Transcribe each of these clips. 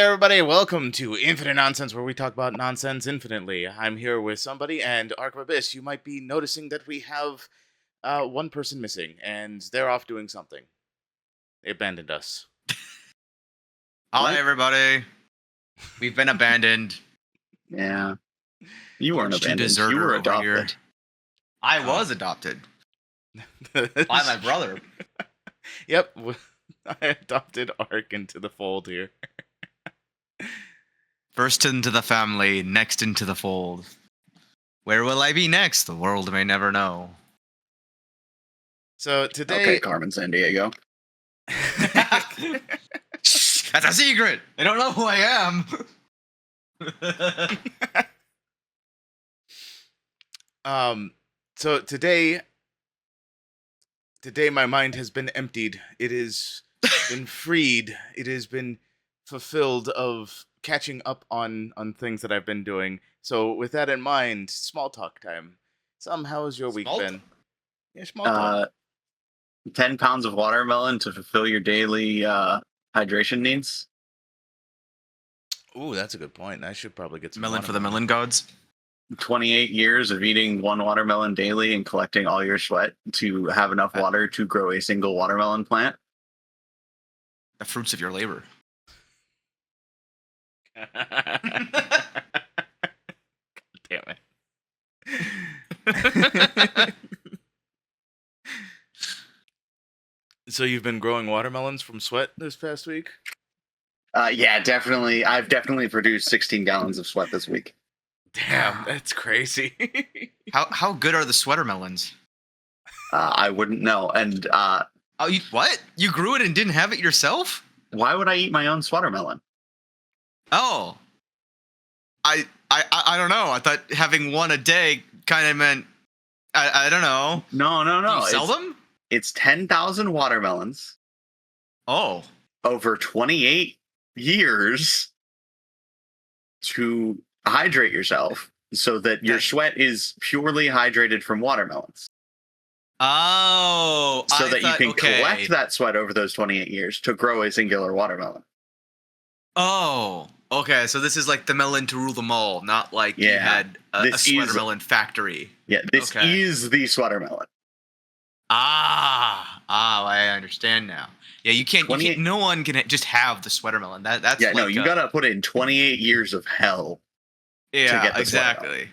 there, everybody. Welcome to Infinite Nonsense, where we talk about nonsense infinitely. I'm here with Somebunny and ArchofAbyss. You might be noticing that we have one person missing, and they're off doing something. They abandoned us. Hi, everybody. We've been abandoned. Yeah. You weren't Arch, you abandoned. deserter You were over here. adopted. I was adopted by my brother. Yep. I adopted Ark into the fold here. First into the family, next into the fold. Where will I be next? The world may never know. So today... Okay, Carmen Sandiego. That's a secret! I don't know who I am! So today my mind has been emptied. It has been freed. It has been fulfilled of catching up on things that I've been doing. So with that in mind, small talk time. How has your week been? Yeah, small talk. 10 pounds of watermelon to fulfill your daily hydration needs. Ooh, that's a good point. I should probably get some melon for the melon gods. 28 years of eating one watermelon daily and collecting all your sweat to have enough water to grow a single watermelon plant. The fruits of your labor. God damn it. So you've been growing watermelons from sweat this past week? Yeah, definitely. I've definitely produced 16 gallons of sweat this week. Damn, that's crazy. How good are the sweater melons? I wouldn't know. And what? You grew it and didn't have it yourself? Why would I eat my own sweatermelon? Oh, I don't know. I thought having one a day kind of meant I don't know. No. You sell them? It's 10,000 watermelons. Oh, over 28 years to hydrate yourself so that your sweat is purely hydrated from watermelons. Oh, so that you can collect that sweat over those 28 years to grow a singular watermelon. Oh, okay. So this is like the melon to rule them all, not like you had a sweatermelon factory. Yeah, this is the sweatermelon. I understand now. Yeah, you can't. No one can just have the sweatermelon. That's you gotta put in 28 years of hell. Yeah, to get the exactly.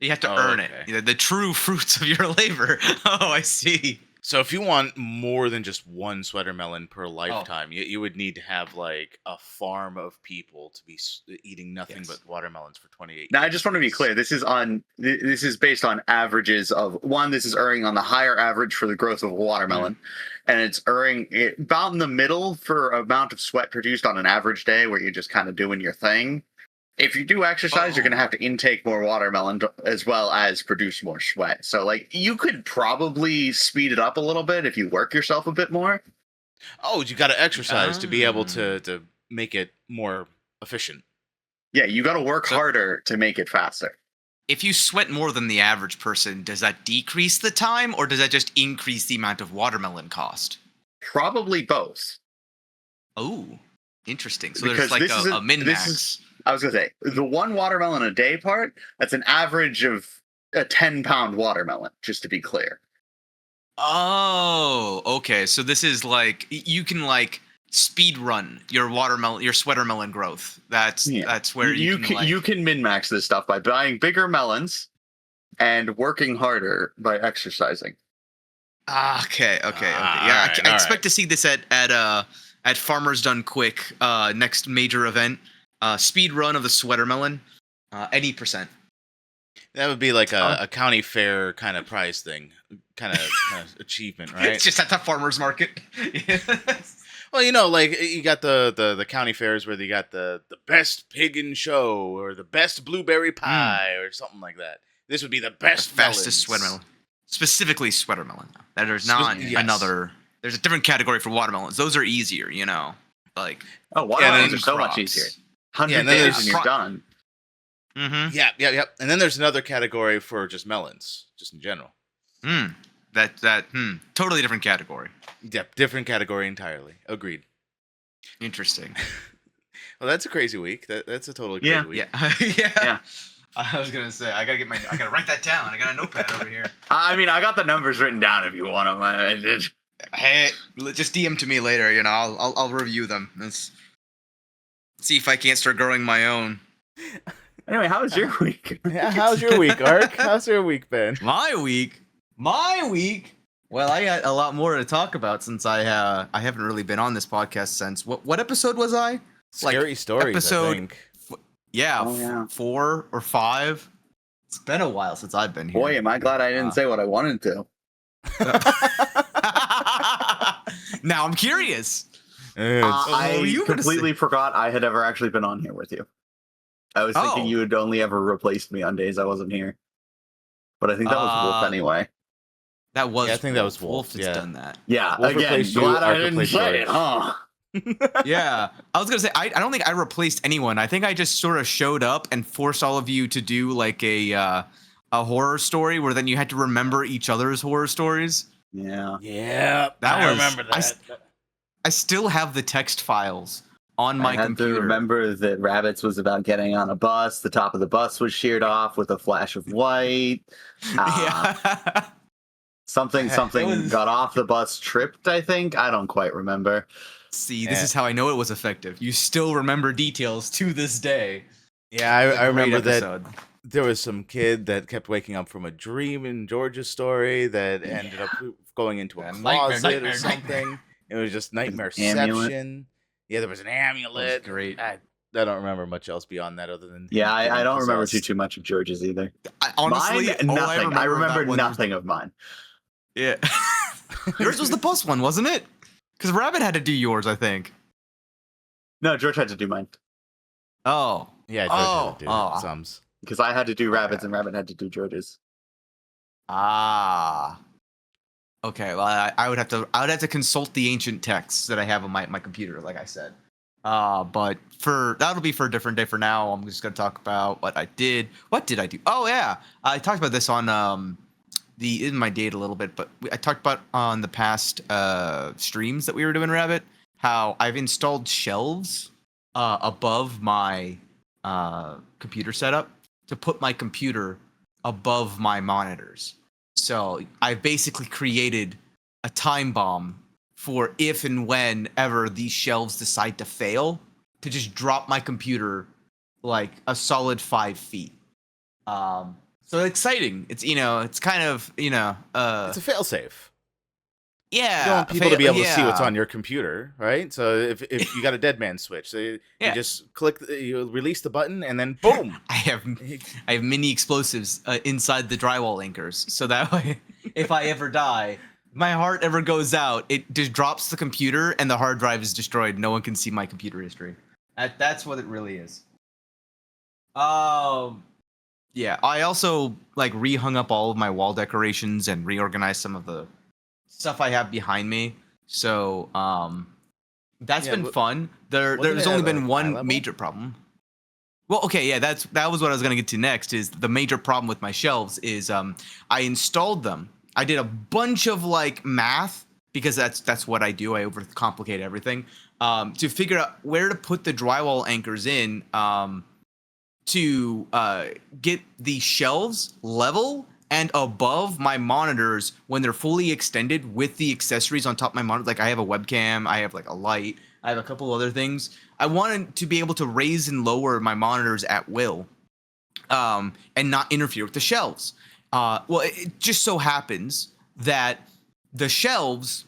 You have to earn it. You know, the true fruits of your labor. Oh, I see. So if you want more than just one sweatermelon per lifetime, you would need to have like a farm of people to be eating nothing but watermelons for 28 years. Now, I just want to be clear. This is based on averages of one. This is erring on the higher average for the growth of a watermelon, and it's erring about in the middle for amount of sweat produced on an average day where you're just kind of doing your thing. If you do exercise, you're going to have to intake more watermelon as well as produce more sweat. So, like, you could probably speed it up a little bit if you work yourself a bit more. Oh, you got to exercise to be able to make it more efficient. Yeah, you got to work harder to make it faster. If you sweat more than the average person, does that decrease the time, or does that just increase the amount of watermelon cost? Probably both. Oh, interesting. So because there's like a min-max. I was going to say, the one watermelon a day part, that's an average of a 10-pound watermelon, just to be clear. Oh, okay. So this is like, you can like speed run your sweatermelon growth. That's where you can min-max this stuff by buying bigger melons and working harder by exercising. Okay. Yeah, I expect to see this at Farmers Done Quick, next major event. Speed run of the sweatermelon, any percent. That would be like a county fair kind of prize thing, kind of achievement, right? It's just at the farmer's market. Well, you know, like you got the county fairs where you got the best pig in show or the best blueberry pie or something like that. This would be the best, fastest sweatermelon, specifically sweatermelon. There's not another. There's a different category for watermelons. Those are easier, you know, like watermelons are so much easier. 100 days and you're done. Mm-hmm. Yeah. And then there's another category for just melons, just in general. Totally different category. Yep, different category entirely. Agreed. Interesting. Well, that's a crazy week. That's a totally Yeah. crazy week. Yeah. I was gonna say I gotta write that down. I got a notepad over here. I mean, I got the numbers written down if you want them. Hey, just DM to me later. You know, I'll review them. Let's see if I can't start growing my own. Anyway, how was your week? Yeah, how's your week, Ark? How's your week been? My week. Well, I got a lot more to talk about since I haven't really been on this podcast since what episode was I? Scary stories. episode- I think. Yeah, Oh, yeah. 4 or 5. It's been a while since I've been here. Boy, am I glad I didn't say what I wanted to. Now I'm curious. I you were gonna completely forgot I had ever actually been on here with you. I was thinking Oh. you had only ever replaced me on days I wasn't here. But I think that was Wolf anyway. That was. Yeah, I think that was Wolf, Wolf has yeah. done that. Yeah, Wolf again, replaced you, glad I Ark didn't replaced say it, George. huh? Yeah, I was gonna say I don't think I replaced anyone. I think I just sort of showed up and forced all of you to do like a horror story where then you had to remember each other's horror stories. Yeah. Yeah, I remember that. I still have the text files on my I had computer. to remember that Rabbits was about getting on a bus. The top of the bus was sheared off with a flash of white. Yeah. Something It was- got off the bus, tripped, I think. I don't quite remember. See, this is how I know it was effective. You still remember details to this day. Yeah, It's a I great remember that episode. there was some kid that kept waking up from a dream in George's story that ended up going into a Yeah, closet nightmare. or something. It was just Amulet. nightmareception. Yeah, there was an That amulet. was great. I don't remember much else beyond that other than Yeah, I don't remember possessed. too much of George's either. Honestly, mine, all nothing. I remember that one was- nothing of mine. Yeah. Yours was the bus one, wasn't it? Because Rabbit had to do yours, I think. No, George had to do mine. Oh. Yeah, George had to do Oh. sums. Because I had to do Rabbits and Rabbit had to do George's. Ah. Okay. Well, I would have to consult the ancient texts that I have on my computer, like I said. But that'll be for a different day. For now, I'm just gonna talk about what I did. What did I do? Oh yeah, I talked about this on in my date a little bit, but I talked about on the past streams that we were doing Rabbit how I've installed shelves above my computer setup to put my computer above my monitors. So I've basically created a time bomb for if and whenever these shelves decide to fail, to just drop my computer like a solid 5 feet. So exciting. It's it's kind of It's a failsafe. yeah. You don't want people to be able to see what's yeah. on your computer, right? So if you got a dead man switch, so you Yeah. just click, you release the button, and then boom. I have mini explosives inside the drywall anchors, so that way, if I ever die, my heart ever goes out, it just drops the computer and the hard drive is destroyed. No one can see my computer history. That's what it really is. Yeah. I also like rehung up all of my wall decorations and reorganized some of the stuff I have behind me. So that's Yeah, been but fun. wasn't There's it only at been a high one level? major problem. Well, okay, yeah, that was what I was gonna get to next. Is the major problem with my shelves is I installed them. I did a bunch of like math because that's what I do. I overcomplicate everything to figure out where to put the drywall anchors in to get the shelves level and above my monitors when they're fully extended with the accessories on top of my monitor. Like I have a webcam, I have like a light, I have a couple other things. I wanted to be able to raise and lower my monitors at will, and not interfere with the shelves. Well, it just so happens that the shelves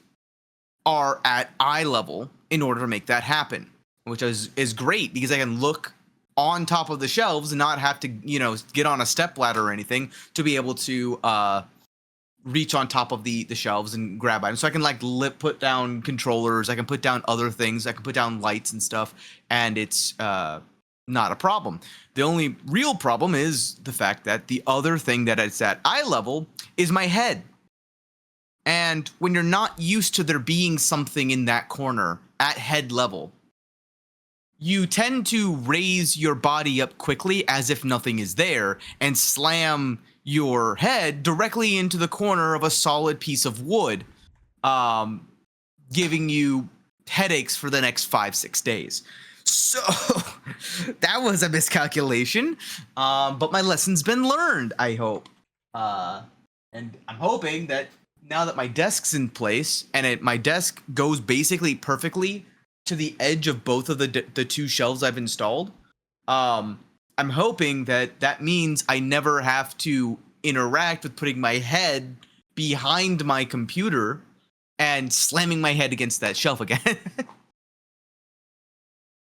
are at eye level in order to make that happen, which is great because I can look on top of the shelves and not have to, get on a step ladder or anything to be able to reach on top of the shelves and grab items. So I can like put down controllers, I can put down other things, I can put down lights and stuff, and it's not a problem. The only real problem is the fact that the other thing that it's at eye level is my head. And when you're not used to there being something in that corner at head level, you tend to raise your body up quickly as if nothing is there and slam your head directly into the corner of a solid piece of wood, giving you headaches for the next 5-6 days. So that was a miscalculation. But my lesson's been learned, I hope. And I'm hoping that now that my desk's in place and my desk goes basically perfectly to the edge of both of the two shelves I've installed, I'm hoping that means I never have to interact with putting my head behind my computer and slamming my head against that shelf again.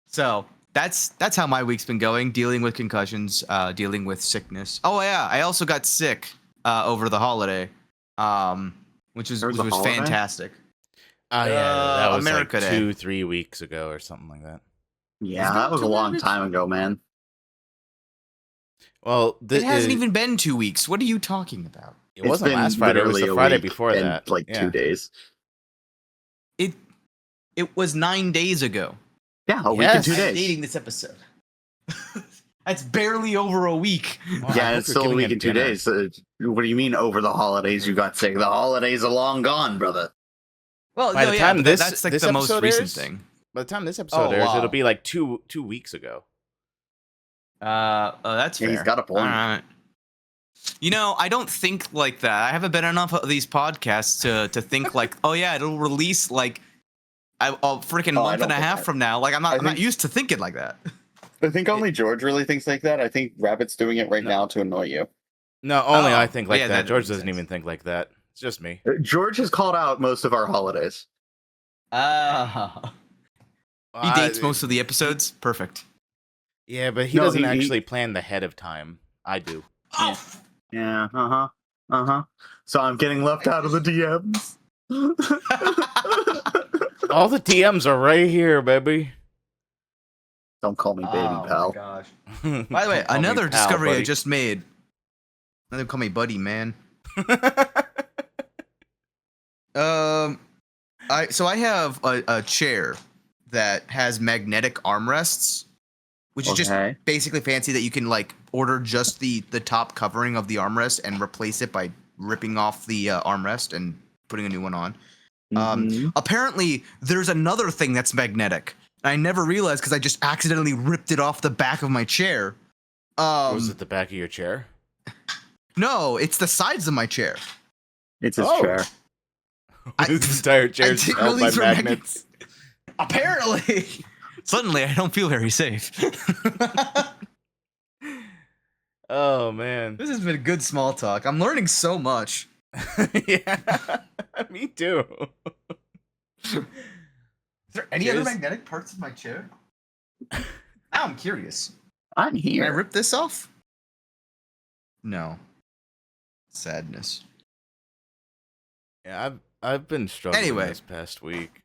So that's how my week's been going, dealing with concussions, dealing with sickness. Oh yeah, I also got sick over the holiday, which was fantastic. Oh yeah, that was America like Day. 2-3 weeks ago or something like that. Yeah, that was a long time ago, man. Well, it hasn't even been 2 weeks. What are you talking about? It wasn't last Friday. It was the Friday before that. Like 2 days. It was 9 days ago. Yeah, a week and 2 days. I'm dating this episode. That's barely over a week. Well, yeah, it's still a week and 2 days. What do you mean over the holidays you got sick? The holidays are long gone, brother. Well, by the time that's like the most recent thing. By the time this episode airs, it'll be like two weeks ago. That's fair. He's got a point. All right. You know, I don't think like that. I haven't been enough of these podcasts to think like, oh yeah, it'll release like a freaking month and a half from now. Like I'm not used to thinking like that. I think only George really thinks like that. I think Rabbit's doing it right now to annoy you. No, only I think like that. George doesn't even think like that. It's just me. George has called out most of our holidays. He dates most of the episodes. Perfect. Yeah, but he doesn't actually plan ahead of time. I do. Oh. Yeah. So I'm getting left out of the DMs. All the DMs are right here, baby. Don't call me baby, pal. Oh my gosh. By the way, another discovery I just made. Now they call me buddy, man. I have a chair that has magnetic armrests, which is just basically fancy that you can like order just the top covering of the armrest and replace it by ripping off the armrest and putting a new one on. Apparently, there's another thing that's magnetic. I never realized because I just accidentally ripped it off the back of my chair. Was it the back of your chair? No, it's the sides of my chair. It's his chair. His entire chair is held by magnets. Apparently. Suddenly, I don't feel very safe. Oh, man. This has been good small talk. I'm learning so much. Yeah, me too. Is there any other magnetic parts of my chair? Now I'm curious. I'm here. Can I rip this off? No. Sadness. Yeah, I've been struggling this past week.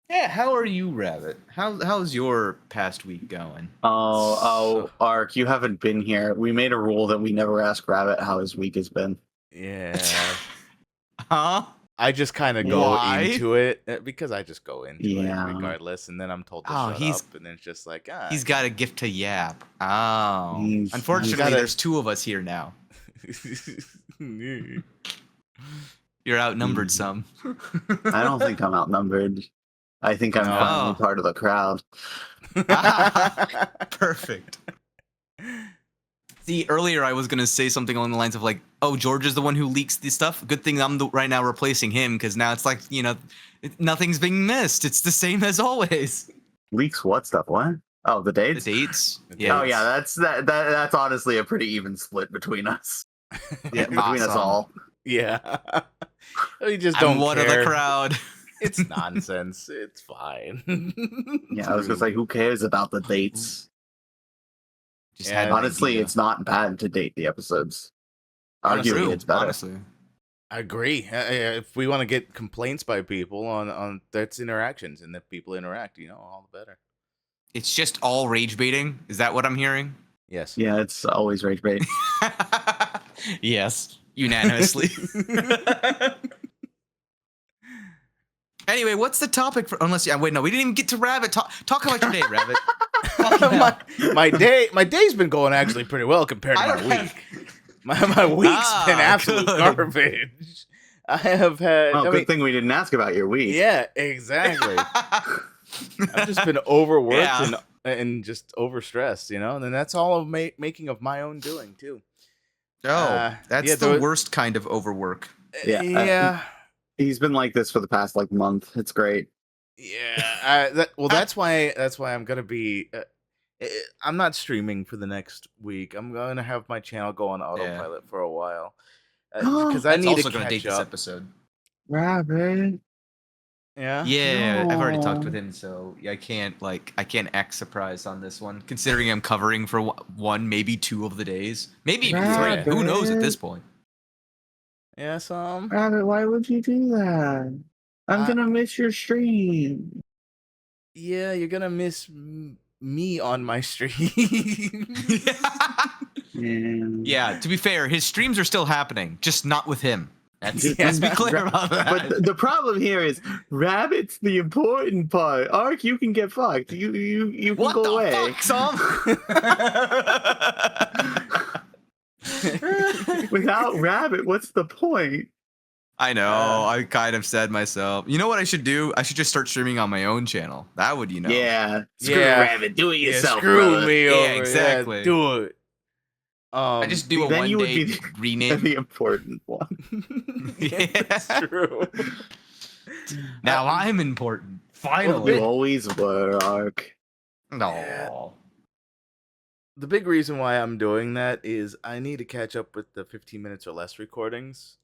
Yeah, how are you, Rabbit? How's your past week going? Ark, you haven't been here. We made a rule that we never ask Rabbit how his week has been. Yeah. Huh? I just kind of go into it because I just go into it regardless, and then I'm told to shut up, and then it's just like, he's got a gift to yap. Oh, unfortunately, there's two of us here now. You're outnumbered some. I don't think I'm outnumbered. I think I'm finally part of the crowd. Perfect. See, earlier I was going to say something along the lines of like, oh, George is the one who leaks the stuff. Good thing I'm right now replacing him because now it's like, you know, nothing's being missed. It's the same as always. Leaks what stuff? What? Oh, the dates? The dates. Yeah. Oh, yeah, that's honestly a pretty even split between us. Yeah, between us all. Yeah. We just don't I'm one care. of the crowd. It's nonsense. It's fine. Yeah, I was gonna say, who cares about the dates? Honestly, it's not bad to date the episodes. Arguably, it's better. Honestly. I agree. If we want to get complaints by people on that's interactions, and if people interact, you know, all the better. It's just all rage baiting. Is that what I'm hearing? Yes. Yeah, it's always rage bait. Yes, unanimously. Anyway, what's the topic for? Unless wait, no, we didn't even get to Rabbit. Talk about your day, Rabbit. my day's been going actually pretty well compared to my week. My week's been absolute garbage. I have had. Good thing we didn't ask about your week. Yeah, exactly. I've just been overworked Yeah. and just overstressed, and then that's all of making of my own doing too. Oh, that's Yeah, the worst kind of overwork. Yeah. yeah, He's been like this for the past like month. It's great. yeah. That's why I'm gonna be. I'm not streaming for the next week. I'm gonna have my channel go on autopilot for a while because I That's need to also going to catch date this up. episode. Rabbit. Yeah. Yeah, I've already talked No. with him, so I can't act surprised on this one, considering I'm covering for one, maybe 2 of the days, maybe even 3. Rabbit. Who knows at this point? Yeah. Rabbit, why would you do that? I'm Uh, gonna miss your stream. Yeah, you're gonna miss me on my stream. Yeah, to be fair, his streams are still happening, just not with him. Let's be clear about that. But the problem here is Rabbit's the important part. Ark, you can get fucked. You can What go the away. fuck, Sam? Without Rabbit, what's the point? I know. I kind of said myself. You know what I should do? I should just start streaming on my own channel. That would, Yeah. Screw Yeah. Rabbit. Do it yourself, screw brother. me Yeah, over. exactly. Yeah, do it. I just do a then you would one-day be rename. the important one. Yeah, that's true. Now I'm important. You Finally. always were, Ark. No. The big reason why I'm doing that is I need to catch up with the 15 minutes or less recordings.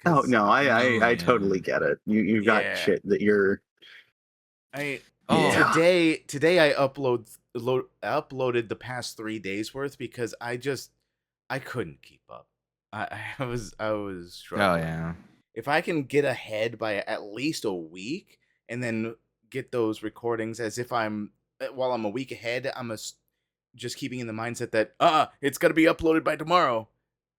Oh 'cause no, I yeah. totally get it. You've got Yeah. shit that you're. Oh. Today I uploaded the past 3 days worth because I couldn't keep up. I was Oh struggling. yeah. If I can get ahead by at least a week and then get those recordings as if while I'm a week ahead, just keeping in the mindset that it's gonna be uploaded by tomorrow.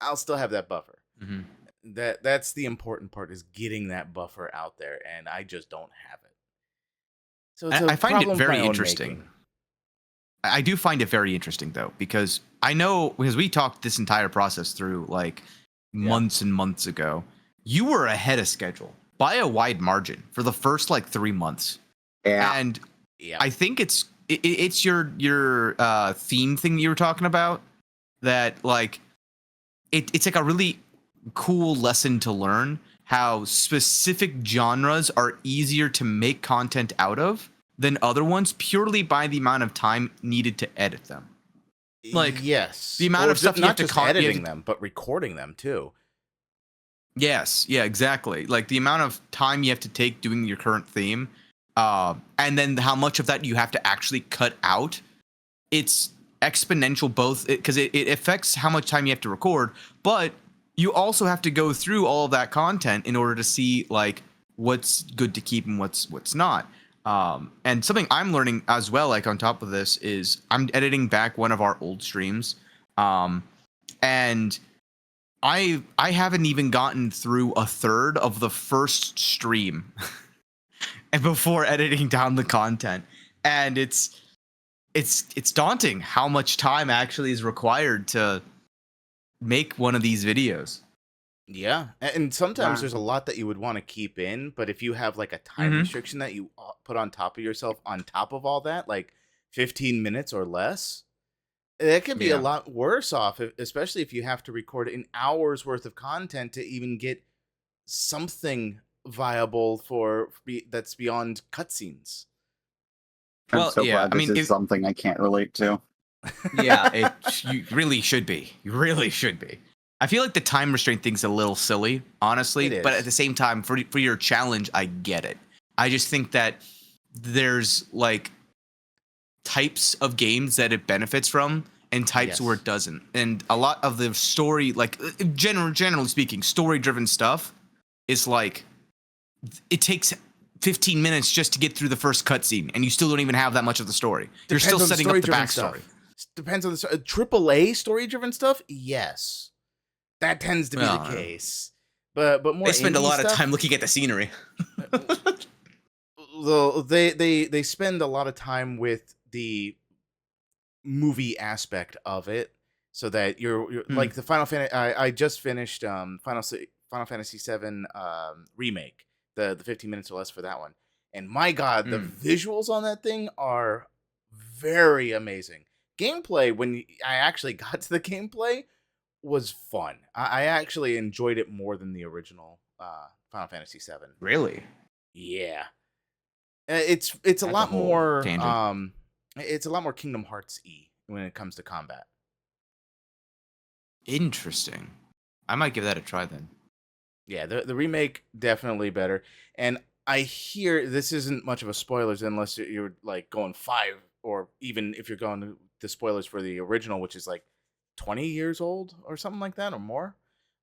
I'll still have that buffer. Mhm. That's the important part, is getting that buffer out there, and I just don't have it. So it's I find it problem of very my own interesting. making. I do find it very interesting though, because I know, because we talked this entire process through like months and months ago. You were ahead of schedule by a wide margin for the first like 3 months. Yeah. And Yeah. I think it's your theme thing you were talking about, that like it's like a really cool lesson to learn how specific genres are easier to make content out of than other ones, purely by the amount of time needed to edit them. Like, yes, the amount Or of stuff you not have to just you have editing to- them, but recording them too. Yes, yeah, exactly. Like the amount of time you have to take doing your current theme, and then how much of that you have to actually cut out. It's exponential, both because it affects how much time you have to record, but you also have to go through all of that content in order to see like what's good to keep and what's not. And something I'm learning as well, like on top of this, is I'm editing back one of our old streams, and I haven't even gotten through a third of the first stream and before editing down the content, and it's daunting how much time actually is required to make one of these videos. Yeah, and sometimes Wow. there's a lot that you would want to keep in, but if you have like a time restriction that you put on top of yourself, on top of all that, like 15 minutes or less, that could be a Yeah. lot worse off, especially if you have to record an hour's worth of content to even get something viable that's beyond cutscenes. I'm Well, so yeah, glad I this mean, is something I can't relate to. Yeah, you really should be. You really should be. I feel like the time restraint thing's a little silly, honestly. It But is. at the same time, for your challenge, I get it. I just think that there's like types of games that it benefits from and types where Yes. it doesn't. And a lot of the story, like generally speaking, story-driven stuff is like it takes 15 minutes just to get through the first cutscene, and you still don't even have that much of the story. You're still Depends on setting up the story-driven backstory. stuff. Depends on the AAA story-driven stuff. Yes, that tends to be Well, the case. But more They spend a indie lot of stuff, time looking at the scenery. they spend a lot of time with the movie aspect of it, so that you're like the Final Fantasy. I just finished Final Fantasy VII remake, the 15 minutes or less for that one, And my God, the visuals on that thing are very amazing. Gameplay, when I actually got to the gameplay, was fun. I actually enjoyed it more than the original Final Fantasy VII. Really? Yeah, it's a That's a lot whole more tangent. it's a lot more Kingdom Hearts y when it comes to combat. Interesting. I might give that a try then. Yeah, the remake definitely better. And I hear this isn't much of a spoilers unless you're like going 5, or even if you're going to the spoilers for the original, which is like 20 years old or something like that or more.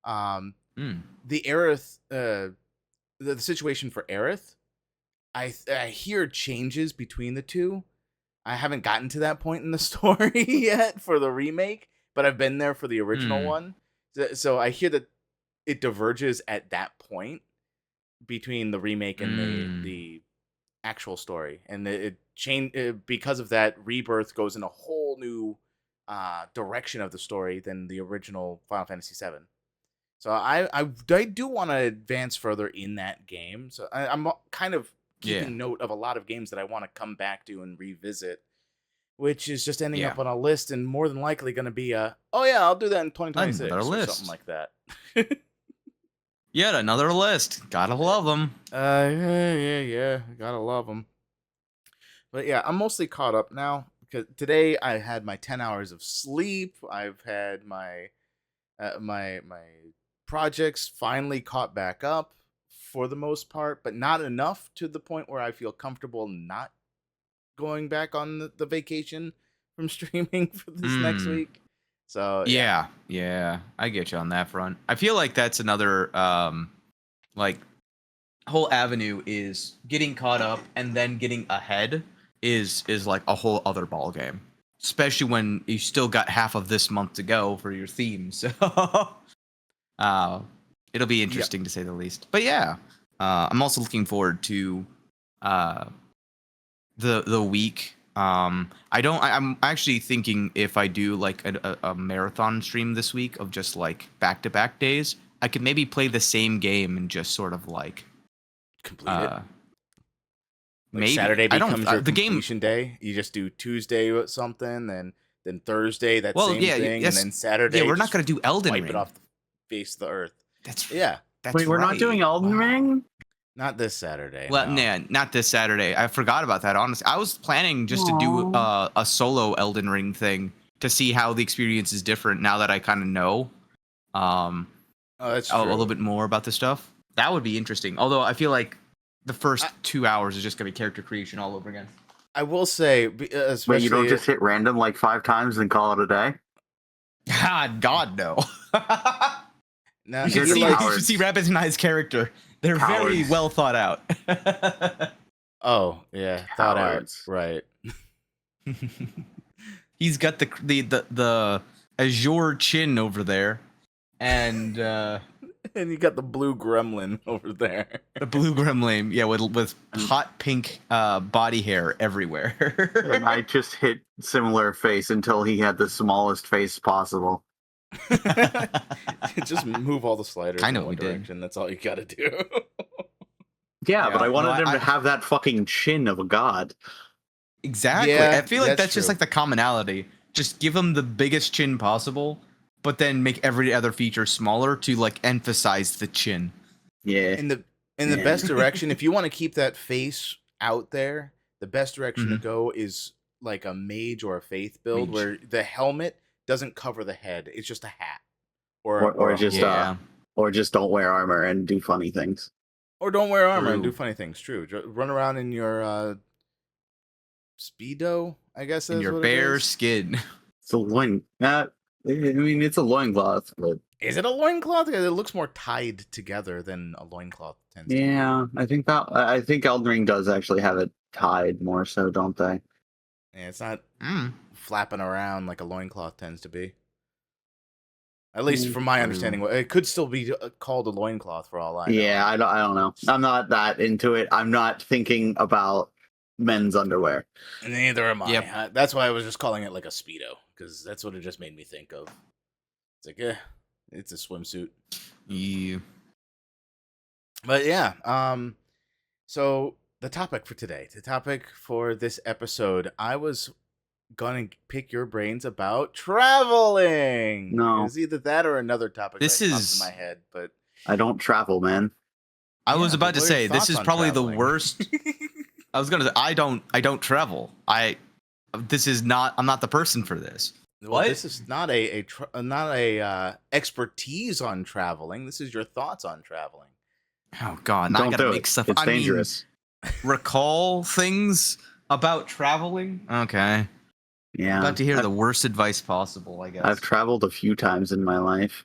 Um, Mm. the Aerith, the situation for Aerith, I hear changes between the two. I haven't gotten to that point in the story yet for the remake, but I've been there for the original one. So I hear that it diverges at that point between the remake and the actual story, and it changed because of that. Rebirth goes in a whole new direction of the story than the original Final Fantasy VII. So I do want to advance further in that game. So I'm kind of keeping note of a lot of games that I want to come back to and revisit, which is just ending up on a list, and more than likely going to be oh yeah, I'll do that in 2026 Another or list. something like that. Yet another list. Gotta love them. Yeah, gotta love them. But yeah, I'm mostly caught up now because today I had my 10 hours of sleep. I've had my my projects finally caught back up for the most part, but not enough to the point where I feel comfortable not going back on the vacation from streaming for this next week. So yeah, I get you on that front. I feel like that's another like whole avenue is getting caught up and then getting ahead is like a whole other ball game, especially when you still got half of this month to go for your theme. So it'll be interesting to say the least. But yeah, I'm also looking forward to the week. I'm actually thinking if I do like a marathon stream this week of just like back-to-back days, I could maybe play the same game and just sort of like complete it. Like maybe Saturday becomes your the completion day. You just do Tuesday with something, then Thursday that same thing, and then Saturday. Yeah, we're not gonna do Elden Wipe Ring. it off the face of the earth. That's Wait, we're not doing Elden Ring? Not this Saturday. Well, no. nah, not this Saturday. I forgot about that. Honestly, I was planning just to do a solo Elden Ring thing to see how the experience is different now that I kind of know that's a true. little bit more about the stuff. That would be interesting. Although I feel like the first 2 hours is just gonna be character creation all over again. I will say, especially Wait, you don't just hit random like 5 times and call it a day? God no. Now, you should see Rabbit and I's character. They're very well thought out. Oh yeah, thought out. Right. He's got the azure chin over there, and and you got the blue gremlin over there. The blue gremlin, yeah, with hot pink body hair everywhere. And I just hit similar face until he had the smallest face possible. Just move all the sliders in one direction. That's all you gotta do. Yeah, but I wanted him to have that fucking chin of a god. Exactly. Yeah, I feel like that's true. just like the commonality. Just give him the biggest chin possible, but then make every other feature smaller to like emphasize the chin. Yeah. In the best direction, if you want to keep that face out there, the best direction to go is like a mage or a faith build where the helmet doesn't cover the head. It's just a hat. Or just don't wear armor and do funny things. Or don't wear armor and do funny things. True. Run around in your Speedo, I guess. In your bare skin. It's a loin. I mean, it's a loincloth, but is it a loincloth? It looks more tied together than a loincloth tends to. Yeah, I think Elden Ring does actually have it tied more so, don't they? Yeah, it's not flapping around like a loincloth tends to be. At least from my understanding, it could still be called a loincloth for all I know. Yeah, I don't know. I'm not that into it. I'm not thinking about men's underwear. And neither am I. Yep. That's why I was just calling it like a Speedo, because that's what it just made me think of. It's like, it's a swimsuit. Yeah. But yeah, so the topic for today, the topic for this episode, I was gonna pick your brains about traveling. No. It was either that or another topic This that popped in is- my head, but I don't travel, man. I was yeah, about to but what are your say this thoughts is on probably the traveling? worst. I was gonna say I don't travel. This is not. I'm not the person for this. Well, What? this is not a expertise on traveling. This is your thoughts on traveling. Oh God! Now I Don't gotta do make it. stuff. It's I mean, dangerous. recall things about traveling. Okay. Yeah. About to hear I've, the worst advice possible, I guess. I've traveled a few times in my life.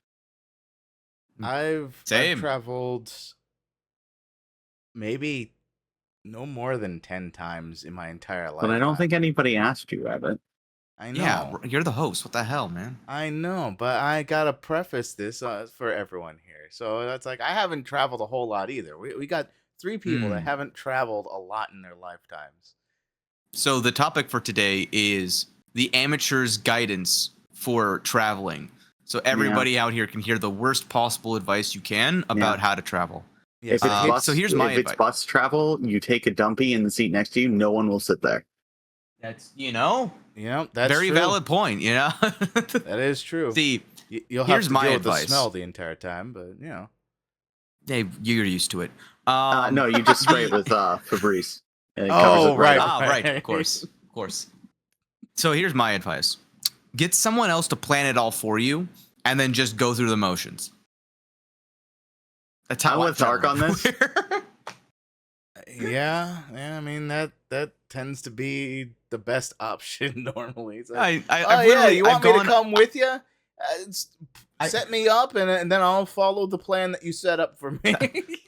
I've Same. traveled maybe no more than 10 times in my entire life. But I don't think anybody asked you, Rabbit. I know. Yeah, you're the host. What the hell, man? I know, but I gotta preface this for everyone here. So that's like I haven't traveled a whole lot either. We got 3 people that haven't traveled a lot in their lifetimes. So the topic for today is the amateur's guidance for traveling. So everybody out here can hear the worst possible advice you can about how to travel. Yes, If it's bus, so here's my if it's advice. bus travel, you take a dumpy in the seat next to you. No one will sit there. That's that's very true. valid point. That is true. See, You'll have here's to my deal with the advice. smell the entire time, but hey, you're used to it. No, you just spray it with Febreze. And it covers Oh, it right. up. Right, of course. So here's my advice: get someone else to plan it all for you, and then just go through the motions. That's how I'm I with Dark on this. yeah. I mean that tends to be the best option normally. It's like, you want me to come with you? Set me up, and then I'll follow the plan that you set up for me.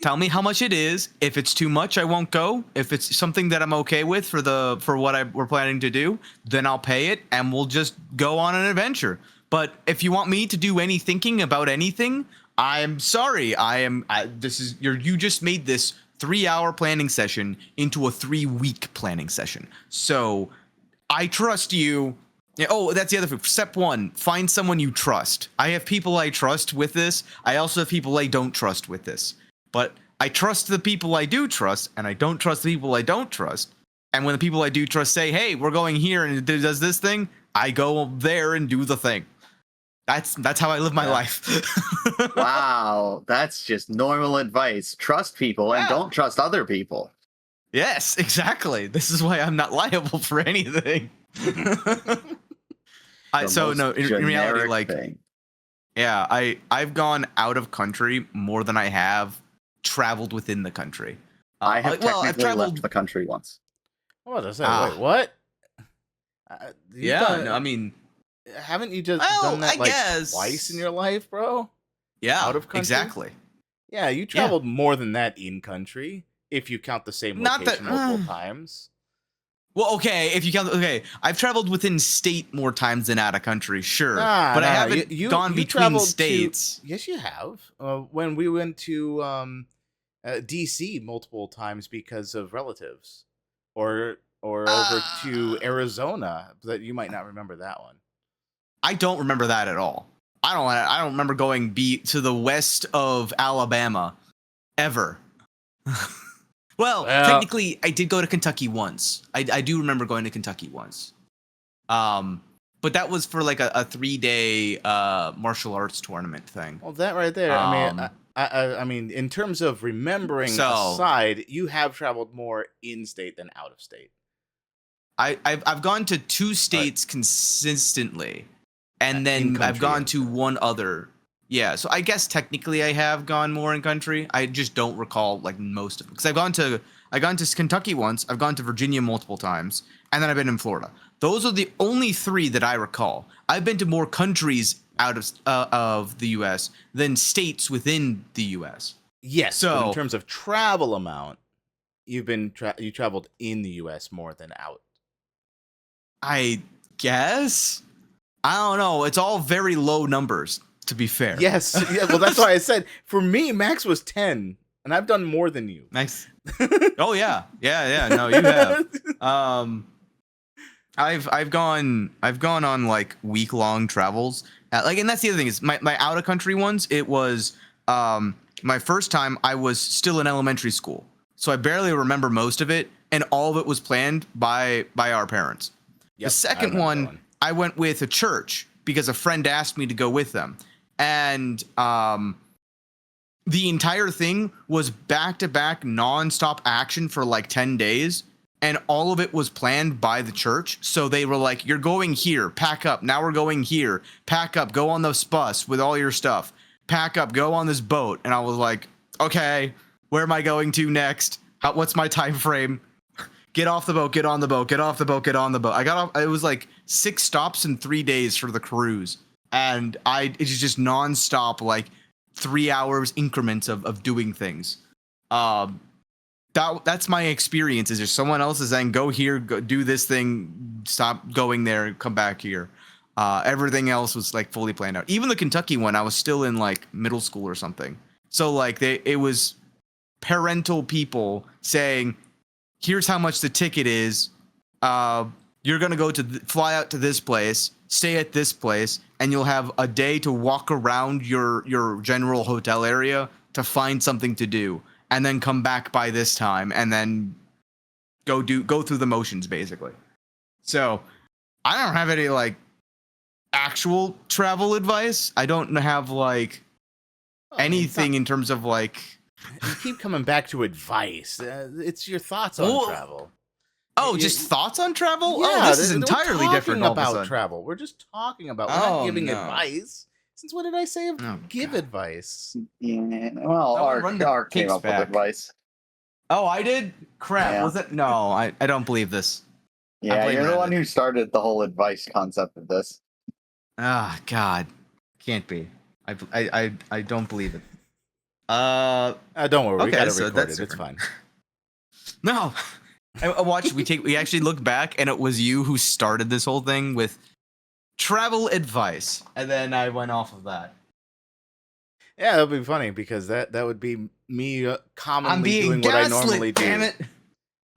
Tell me how much it is. If it's too much, I won't go. If it's something that I'm okay with for what we're planning to do, then I'll pay it, and we'll just go on an adventure. But if you want me to do any thinking about anything, I'm sorry. You just made this 3-hour planning session into a 3-week planning session. So I trust you. Yeah, oh, that's the other thing. Step 1, find someone you trust. I have people I trust with this. I also have people I don't trust with this. But I trust the people I do trust, and I don't trust the people I don't trust. And when the people I do trust say, hey, we're going here and it does this thing, I go there and do the thing. That's how I live my life. Wow, that's just normal advice. Trust people and don't trust other people. Yes, exactly. This is why I'm not liable for anything. In reality, like, thing. yeah, I've gone out of country more than I have traveled within the country. I have technically left the country once. What is that? Wait, what? I mean, haven't you just done that twice in your life, bro? Yeah, out of country. Exactly. Yeah, you traveled more than that in country if you count the same location multiple times. Well, okay, if you count, I've traveled within state more times than out of country, sure, but I haven't gone between states. Yes, you have. When we went to DC multiple times because of relatives, or over to Arizona. That you might not remember that one. I don't remember that at all. I don't remember going to the west of Alabama ever. Well, technically, I did go to Kentucky once. I do remember going to Kentucky once. But that was for like a 3-day martial arts tournament thing. Well, that right there. I mean, in terms of remembering aside, you have traveled more in state than out of state. I've gone to 2 states consistently, and then I've gone to one other. Yeah, so I guess technically I have gone more in country. I just don't recall like most of them because I've gone to Kentucky once. I've gone to Virginia multiple times, and then I've been in Florida. Those are the only 3 that I recall. I've been to more countries out of the U.S. than states within the U.S. Yes. So in terms of travel amount, you traveled in the U.S. more than out. I guess. I don't know. It's all very low numbers, to be fair. Yes. Yeah. Well, that's why I said for me, max was 10, and I've done more than you. Max. Oh yeah. No, you have. I've gone on like week-long travels. And that's the other thing is my out-of-country ones. It was my first time. I was still in elementary school. so I barely remember most of it, and all of it was planned by our parents. Yep, The second one, I went with a church because a friend asked me to go with them, and the entire thing was back-to-back non-stop action for like 10 days, and all of it was planned by the church. So they were like, you're going here, pack up. Now we're going here, pack up, go on this bus with all your stuff, pack up, go on this boat. And I was like, okay, where am I going to next? What's my time frame? Get off the boat, get on the boat, get off the boat, get on the boat. I got off. It was like 6 stops in 3 days for the cruise. And it was just nonstop, like 3 hours increments of doing things. That's my experience. Is there someone else is saying, go here, go do this thing, stop going there, come back here. Everything else was like fully planned out. Even the Kentucky one, I was still in like middle school or something. So like it was parental people saying, here's how much the ticket is. You're going to go fly out to this place, stay at this place, and you'll have a day to walk around your general hotel area to find something to do, and then come back by this time, and then go through the motions, basically. So I don't have any like actual travel advice. I don't have like anything in terms of like. You keep coming back to advice. It's your thoughts on travel. Oh, just thoughts on travel? Yeah, oh, this is entirely different about travel. We're just talking about. We're not giving advice. Since when did I say give advice? Yeah, well, Arch came up with advice. Oh, I did? Crap. Yeah. Was it? No, I don't believe this. Yeah, you're the one who started the whole advice concept of this. Ah, God. Can't be. I don't believe it. Don't worry. Okay, we got it so recorded. that's It's fine. No. I watched. We actually looked back, and it was you who started this whole thing with travel advice, and then I went off of that. Yeah, that'd be funny because that would be me commonly I'm being doing what I gaslit, normally do. damn it!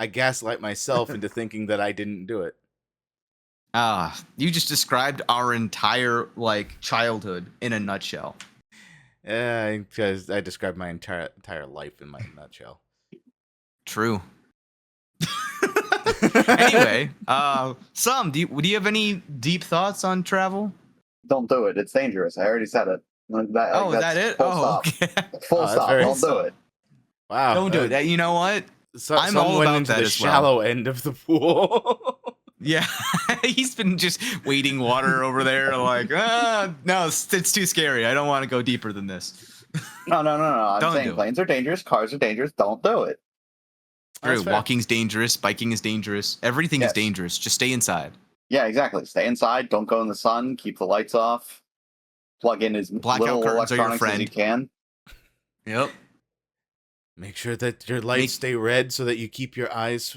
I gaslight myself into thinking that I didn't do it. You just described our entire like childhood in a nutshell. Yeah, because I described my entire life in my nutshell. True. Anyway, do you have any deep thoughts on travel? Don't do it. It's dangerous. I already said it. Is that it? Full stop. Okay. Full stop. Don't do it. Wow. Don't do it. You know what? I'm all about into that the shallow end of the pool. Yeah, he's been just wading water over there, like, no, it's too scary. I don't want to go deeper than this. No. I'm saying planes are dangerous, cars are dangerous. Don't do it. True. Walking's dangerous. Biking is dangerous. Everything is dangerous. Just stay inside. Yeah, exactly. Stay inside. Don't go in the sun. Keep the lights off. Plug in as little electronics as you can. Yep. Make sure that your lights stay red so that you keep your eyes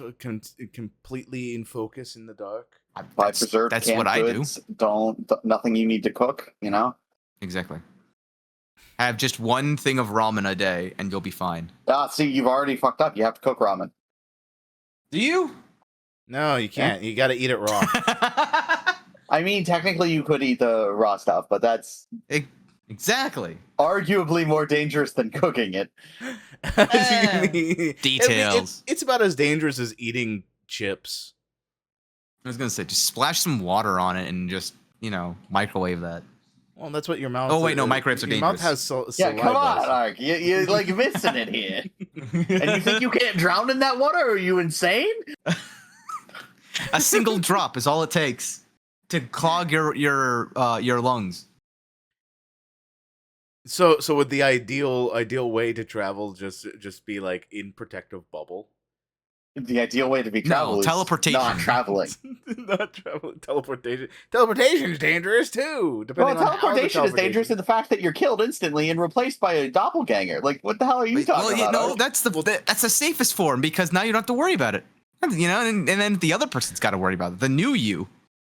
completely in focus in the dark. Buy preserved that's canned what goods. I do. Nothing you need to cook, you know? Exactly. Have just one thing of ramen a day and you'll be fine. See, you've already fucked up. You have to cook ramen. Do you? No, you can't. You got to eat it raw. I mean, technically you could eat the raw stuff, but that's... Exactly. Arguably more dangerous than cooking it. Details. It's about as dangerous as eating chips. I was going to say, just splash some water on it and just, microwave that. Well, that's what your mouth... Oh, wait, no, microwaves are dangerous. Your mouth has saliva. Yeah, come on, Ark. You're like missing it here. And you think you can't drown in that water? Are you insane? A single drop is all it takes to clog your lungs. So would the ideal way to travel just be like in protective bubble? The ideal way to be traveling is teleportation. Not traveling. Not traveling. Teleportation. Teleportation is dangerous too. Teleportation is dangerous in the fact that you're killed instantly and replaced by a doppelganger. Like, what the hell are you talking about? No, that's the safest form because now you don't have to worry about it. And then the other person's got to worry about it. The new you.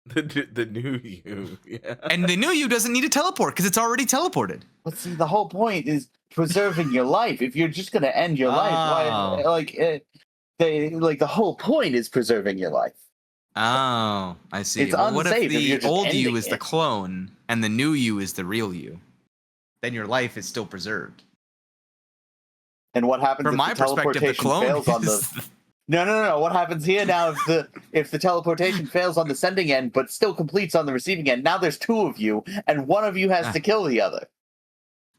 The new you. Yeah. And the new you doesn't need to teleport because it's already teleported. But see, the whole point is preserving your life. If you're just gonna end your life, why, the whole point is preserving your life. Oh, I see. It's unsafe. What if the old you is it. the clone and the new you is the real you? Then your life is still preserved. And what happens From if my the perspective, the teleportation clone fails on the? is... No. What happens here now if the teleportation fails on the sending end but still completes on the receiving end? Now there's two of you, and one of you has to kill the other.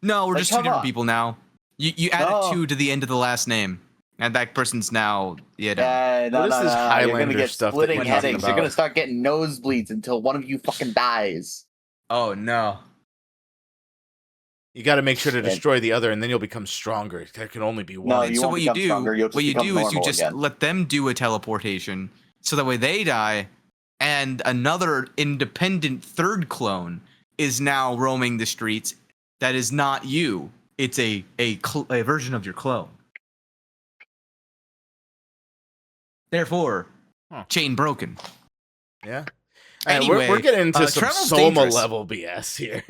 No, we're Like, just two come different on. people now. You add No. a 2 to the end of the last name, and that person's now No. What is this You're gonna Highlander get stuff that splitting you're talking headaches. You're about? gonna start getting nosebleeds until one of you fucking dies. Oh no. You got to make sure to And- destroy the other, and then you'll become stronger. There can only be one. No, you So won't what you become do, stronger. You'll just what you become do is you normal just again. let them do a teleportation, so that way they die, and another independent third clone is now roaming the streets. That is not you. It's a version of your clone. Therefore, chain broken. Yeah. Anyway, we're getting into some travel's Soma dangerous. level BS here.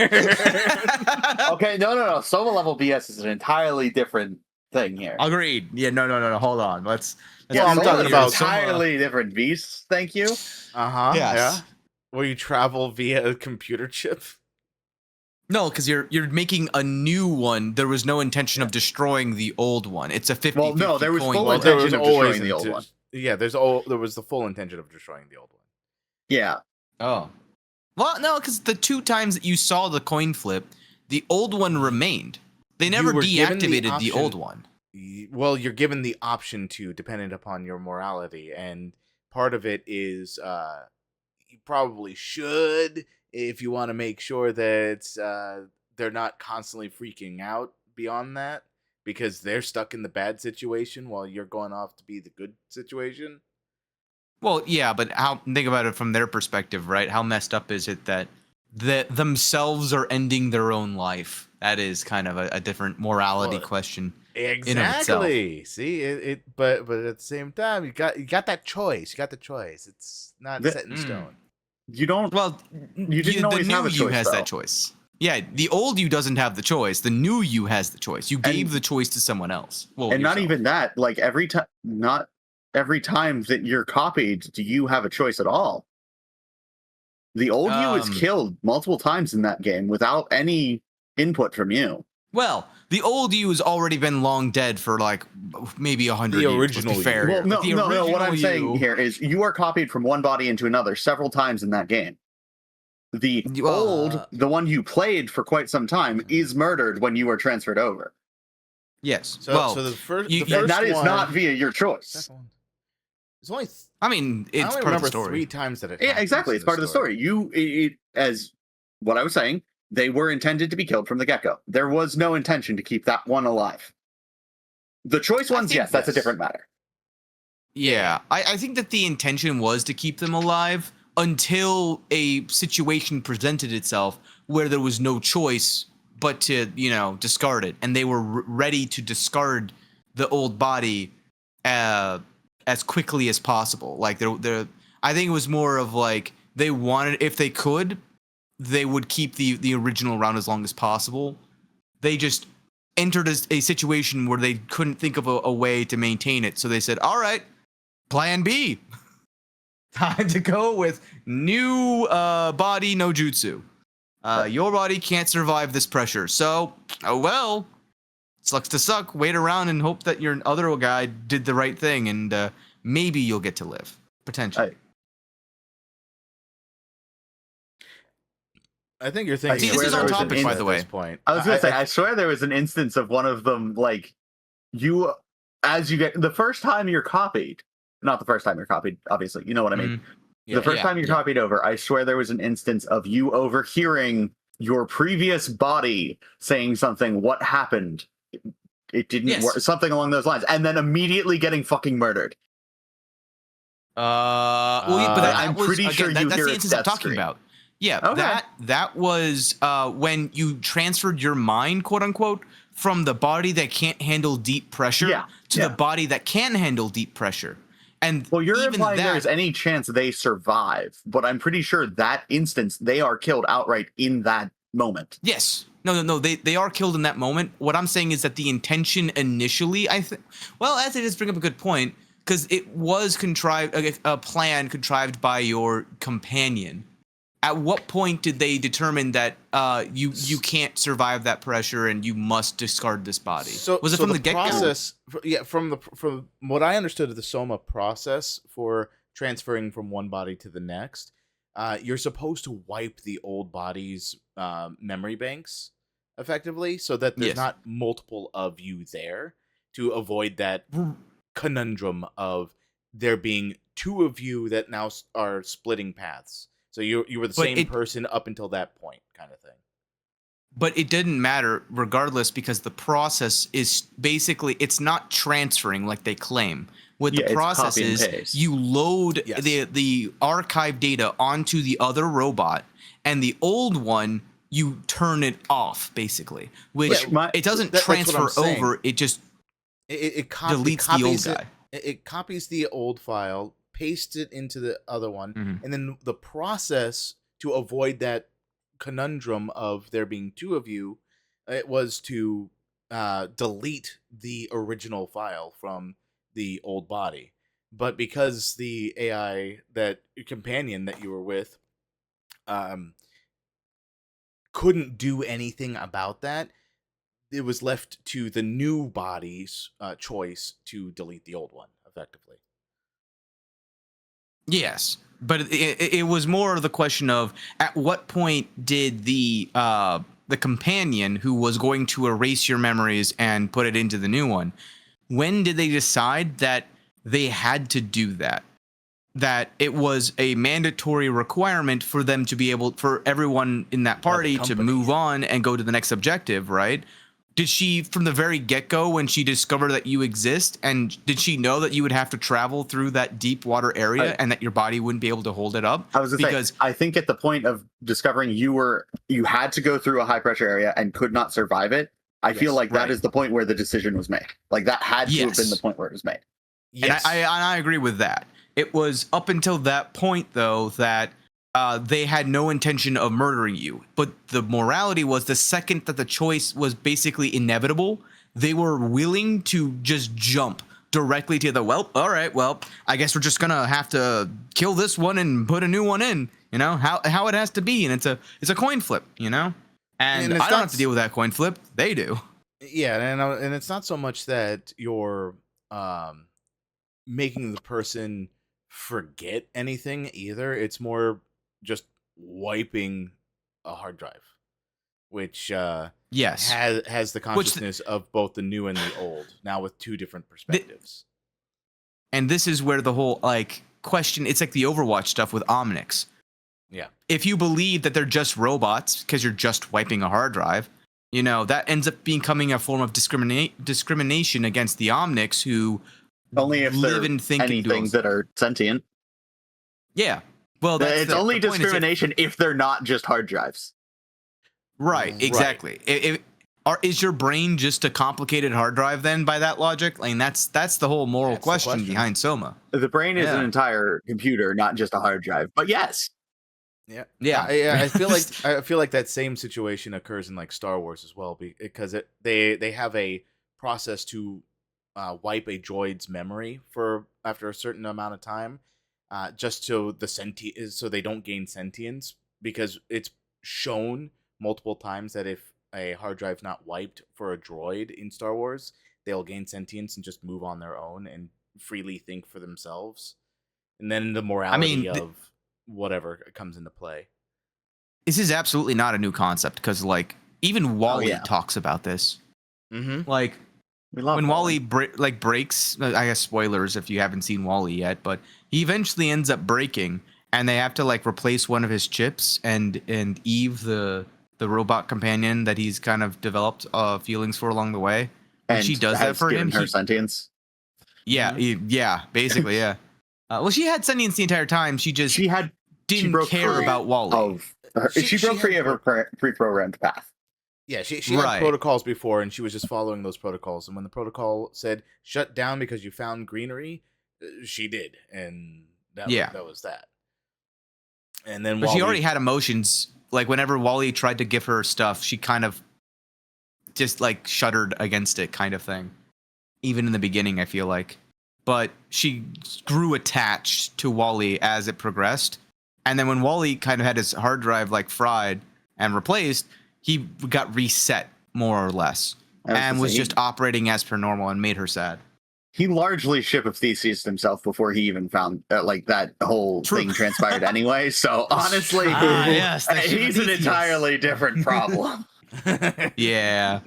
Okay, no. Soma level BS is an entirely different thing here. Agreed. Yeah, no. Hold on. Let's Well, I'm Soma talking is about entirely different beasts. Thank you. Uh-huh. Yes. Yeah. Where you travel via a computer chip. No, because you're making a new one. There was no intention of destroying the old one. It's a 50-50 Well, no, there was coin full flip. there was intention of always destroying the old one. Yeah, there was the full intention of destroying the old one. Yeah. Oh. Well, no, because the 2 times that you saw the coin flip, the old one remained. They never were given the deactivated the old option- one. Well, you're given the option to, dependent upon your morality, and part of it is you probably should, if you want to make sure that they're not constantly freaking out beyond that, because they're stuck in the bad situation while you're going off to be the good situation. Well, yeah, but think about it from their perspective, right? How messed up is it that themselves are ending their own life? That is kind of a different morality question. Exactly. See, but at the same time, you got that choice. You got the choice. It's not set in stone. You don't. Well, You didn't always the new have a you choice, has though. that choice. Yeah, the old you doesn't have the choice. The new you has the choice. You gave the choice to someone else. Well, And not yourself. even that. Like not every time that you're copied do you have a choice at all. The old you is killed multiple times in that game without any input from you. Well, the old you has already been long dead for like maybe 100 years. original Let's be fair. you. here. Well, no, Like, the no. What original I'm saying here is you are copied from one body into another several times in that game. The old, the one you played for quite some time, is murdered when you are transferred over. Yes. So, well, so the first, you- the first And that is one, not via your choice. second one. It's only. I mean, I it's only part of remember the story. 3 times that it. Yeah, happens exactly. in It's part of the story. As what I was saying, they were intended to be killed from the get-go. There was no intention to keep that one alive. The choice ones, think- yes, that's a yes. different matter. Yeah, I think that the intention was to keep them alive until a situation presented itself where there was no choice but to, discard it. And they were ready to discard the old body as quickly as possible. Like, I think it was more of like they wanted, if they could, they would keep the original around as long as possible. They just entered a situation where they couldn't think of a way to maintain it. So they said, all right, plan B. Time to go with new body, no jutsu. Your body can't survive this pressure. So, sucks to suck. Wait around and hope that your other guy did the right thing, and maybe you'll get to live. Potentially. I think you're thinking. See, of this is on Frozen topic, by at the this way. point. I was going to say, I swear there was an instance of one of them, like, as you get, the first time you're copied, not the first time you're copied, obviously, you know what I mean? Yeah. The first time you're copied over, I swear there was an instance of you overhearing your previous body saying something, what happened? It didn't work, something along those lines, and then immediately getting fucking murdered. But I'm pretty sure you that's hear the its instance I'm death talking scream. about. Yeah, Okay. that was when you transferred your mind, quote unquote, from the body that can't handle deep pressure to the body that can handle deep pressure. And well, you're even implying that, there's any chance they survive, but I'm pretty sure that instance they are killed outright in that moment. yes. No, they are killed in that moment. What I'm saying is that the intention initially, as it is, bring up a good point, because it was contrived, a plan contrived by your companion at what point did they determine that you can't survive that pressure and you must discard this body? Was it from the get-go? Process? Yeah, from what I understood of the Soma process for transferring from one body to the next, you're supposed to wipe the old body's memory banks effectively, so that there's Yes. not multiple of you there, to avoid that conundrum of there being two of you that now are splitting paths. So you were the same person up until that point, kind of thing. But it didn't matter regardless, because the process is basically, it's not transferring like they claim. What the process is, you load the archive data onto the other robot, and the old one, you turn it off, basically. Which it doesn't transfer over, it just deletes the old guy. It copies the old file, pastes it into the other one, and then the process to avoid that conundrum of there being two of you, it was to delete the original file from the old body. But because the AI, that companion that you were with, couldn't do anything about that, it was left to the new body's choice to delete the old one, effectively. Yes, but it was more the question of, at what point did the companion who was going to erase your memories and put it into the new one, when did they decide that they had to do that? That it was a mandatory requirement for them to be able, for everyone in that party to move on and go to the next objective, right? Did she, from the very get-go, when she discovered that you exist, and did she know that you would have to travel through that deep water area and that your body wouldn't be able to hold it up? I was gonna say, I think at the point of discovering you had to go through a high-pressure area and could not survive it, I feel like that is the point where the decision was made. Like, that had to have been the point where it was made. Yes. And I agree with that. It was up until that point, though, that they had no intention of murdering you. But the morality was, the second that the choice was basically inevitable, they were willing to just jump directly to the, well, all right, well, I guess we're just going to have to kill this one and put a new one in, you know, how it has to be. And it's a coin flip, you know, and I don't have to deal with that coin flip. They do. Yeah. And it's not so much that you're making the person forget anything either. It's more just wiping a hard drive, which has the consciousness of both the new and the old, now with two different perspectives. And this is where the whole question, it's like the Overwatch stuff with Omnics. Yeah. If you believe that they're just robots because you're just wiping a hard drive, you know, that ends up becoming a form of discrimination against the Omnics, who only if live and think anything that are sentient. Yeah. Well, it's only discrimination if they're not just hard drives. Right, exactly. Is your brain just a complicated hard drive then, by that logic? I mean, that's the whole moral question behind Soma. The brain is an entire computer, not just a hard drive. But yes. Yeah. I feel like that same situation occurs in like Star Wars as well, because they have a process to wipe a droid's memory for after a certain amount of time, just so so they don't gain sentience, because it's shown multiple times that if a hard drive's not wiped for a droid in Star Wars, they'll gain sentience and just move on their own and freely think for themselves. And then the morality of whatever comes into play. This is absolutely not a new concept, because like even Wall-E talks about this. Like when Wall-E breaks, I guess spoilers if you haven't seen Wall-E yet, but he eventually ends up breaking, and they have to like replace one of his chips, and Eve, the robot companion that he's kind of developed feelings for along the way, and she does that for him. Her sentience. Yeah, basically, yeah. Well, she had sentience the entire time. She didn't care about Wall-E. She broke free of her pre-programmed path. Yeah, she had protocols before, and she was just following those protocols. And when the protocol said shut down because you found greenery, she did, and that was that. And then she already had emotions. Like whenever Wall-E tried to give her stuff, she kind of just like shuddered against it, kind of thing. Even in the beginning, I feel like. But she grew attached to Wall-E as it progressed, And then when Wally kind of had his hard drive like fried and replaced, he got reset more or less and was just operating as per normal and made her sad. He largely ship of theses himself before he even found like that whole thing transpired anyway. So honestly, yes, he's an entirely different problem. Yeah.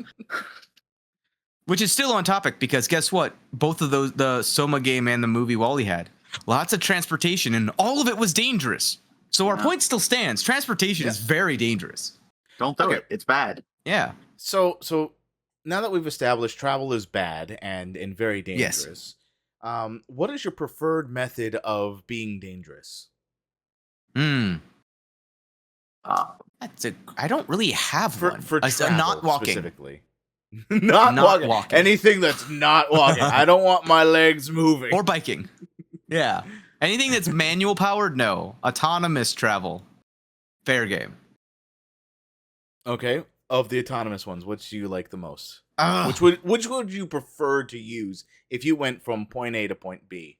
Which is still on topic because guess what? Both of those, the Soma game and the movie Wally had lots of transportation and all of it was dangerous. So our point still stands. Transportation is very dangerous. Don't do it. It's bad. Yeah. So now that we've established travel is bad and very dangerous, what is your preferred method of being dangerous? I don't really have one. For travel, not walking. Specifically. not walking. Anything that's not walking. I don't want my legs moving. Or biking. Yeah. Anything that's manual powered, no. Autonomous travel. Fair game. Okay. Of the autonomous ones, which do you like the most? Ugh. Which would you prefer to use if you went from point A to point B?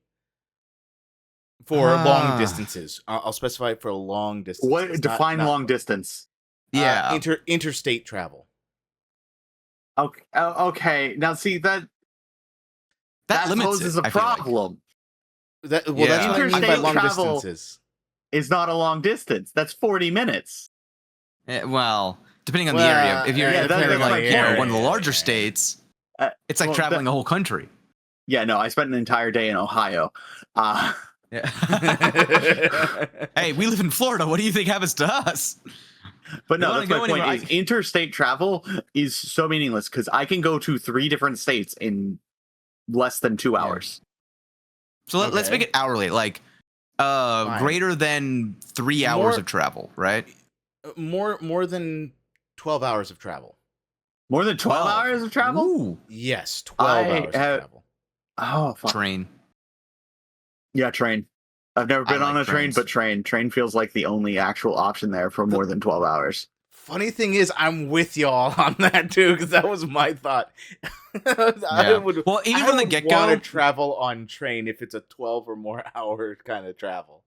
For long distances. I'll specify it for long distances. What define long distance? Yeah. Interstate travel. Okay. Now see that limits poses it, a problem. That's what I mean by long distances. Is not a long distance. That's 40 minutes. Well, depending on the area. If you're one of the larger states, it's like traveling a whole country. Yeah, no, I spent an entire day in Ohio. Yeah. Hey, we live in Florida. What do you think happens to us? But no, that's my point. Is interstate travel is so meaningless because I can go to 3 different states in less than 2 hours. So let's make it hourly, like greater than 3 hours of travel, right? More than 12 hours of travel. More than 12 hours of travel? Ooh. Yes, 12 hours of travel. Oh, fuck. Train. Yeah, train. I've never been on a train, but train. Train feels like the only actual option there for more than 12 hours. Funny thing is, I'm with y'all on that too, because that was my thought. I would want to travel on train if it's a 12 or more hour kind of travel.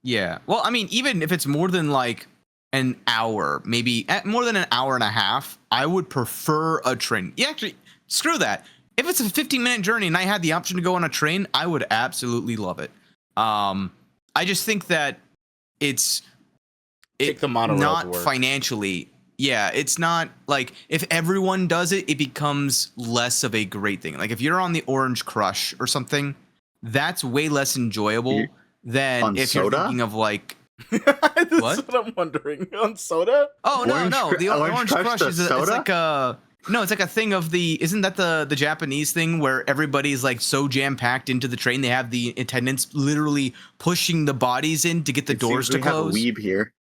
Yeah. Well, I mean, even if it's more than like an hour, maybe more than an hour and a half, I would prefer a train. Yeah, actually, screw that. If it's a 15-minute journey and I had the option to go on a train, I would absolutely love it. I just think that it's Take the monorail not to work. Financially. Yeah, it's not like if everyone does it, it becomes less of a great thing. Like if you're on the Orange Crush or something, that's way less enjoyable than if you're thinking of like. That's what I'm wondering. On soda? Oh no, the Orange Crush is it's like a. No, it's like a thing of isn't that the Japanese thing where everybody's like so jam-packed into the train, they have the attendants literally pushing the bodies in to get the doors to close? We have a weeb here.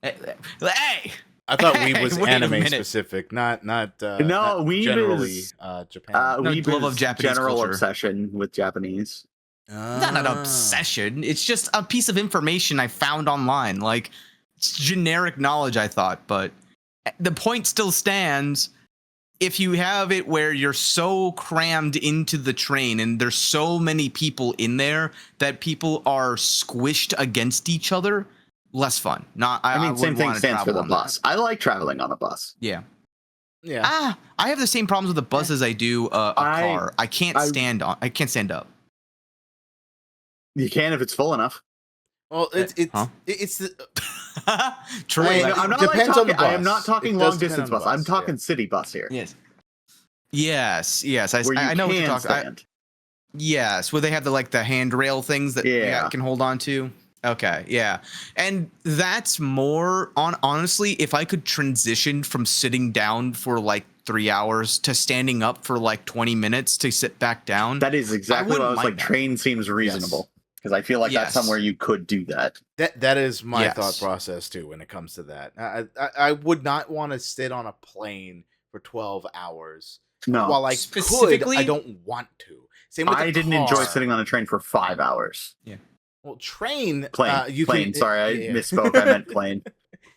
Hey! I thought weeb was anime specific, not weeb generally is Japan. Weeb love is of Japanese general culture. obsession with Japanese. Not an obsession. It's just a piece of information I found online. Like, it's generic knowledge, I thought. But the point still stands. If you have it where you're so crammed into the train and there's so many people in there that people are squished against each other, less fun. I mean, same thing stands for the bus. I like traveling on a bus. Yeah. Yeah. I have the same problems with the bus as I do a car. I can't stand up. You can if it's full enough. Well, it's the True. I'm not depends on the bus. I am not talking long distance bus. I'm talking city bus here. Yes. Where I know what you're talking about. Yes, where they have the handrail things that you can hold on to. Okay, yeah. And that's more honestly, if I could transition from sitting down for like 3 hours to standing up for like 20 minutes to sit back down. That is exactly what I was like. Train seems reasonable. Because I feel like that's somewhere you could do that. That is my thought process too when it comes to that. I would not want to sit on a plane for 12 hours. No. While I could, I don't want to. Same with I didn't enjoy sitting on a train for 5 hours. Yeah. Well, plane. Can, sorry, I misspoke. I meant plane.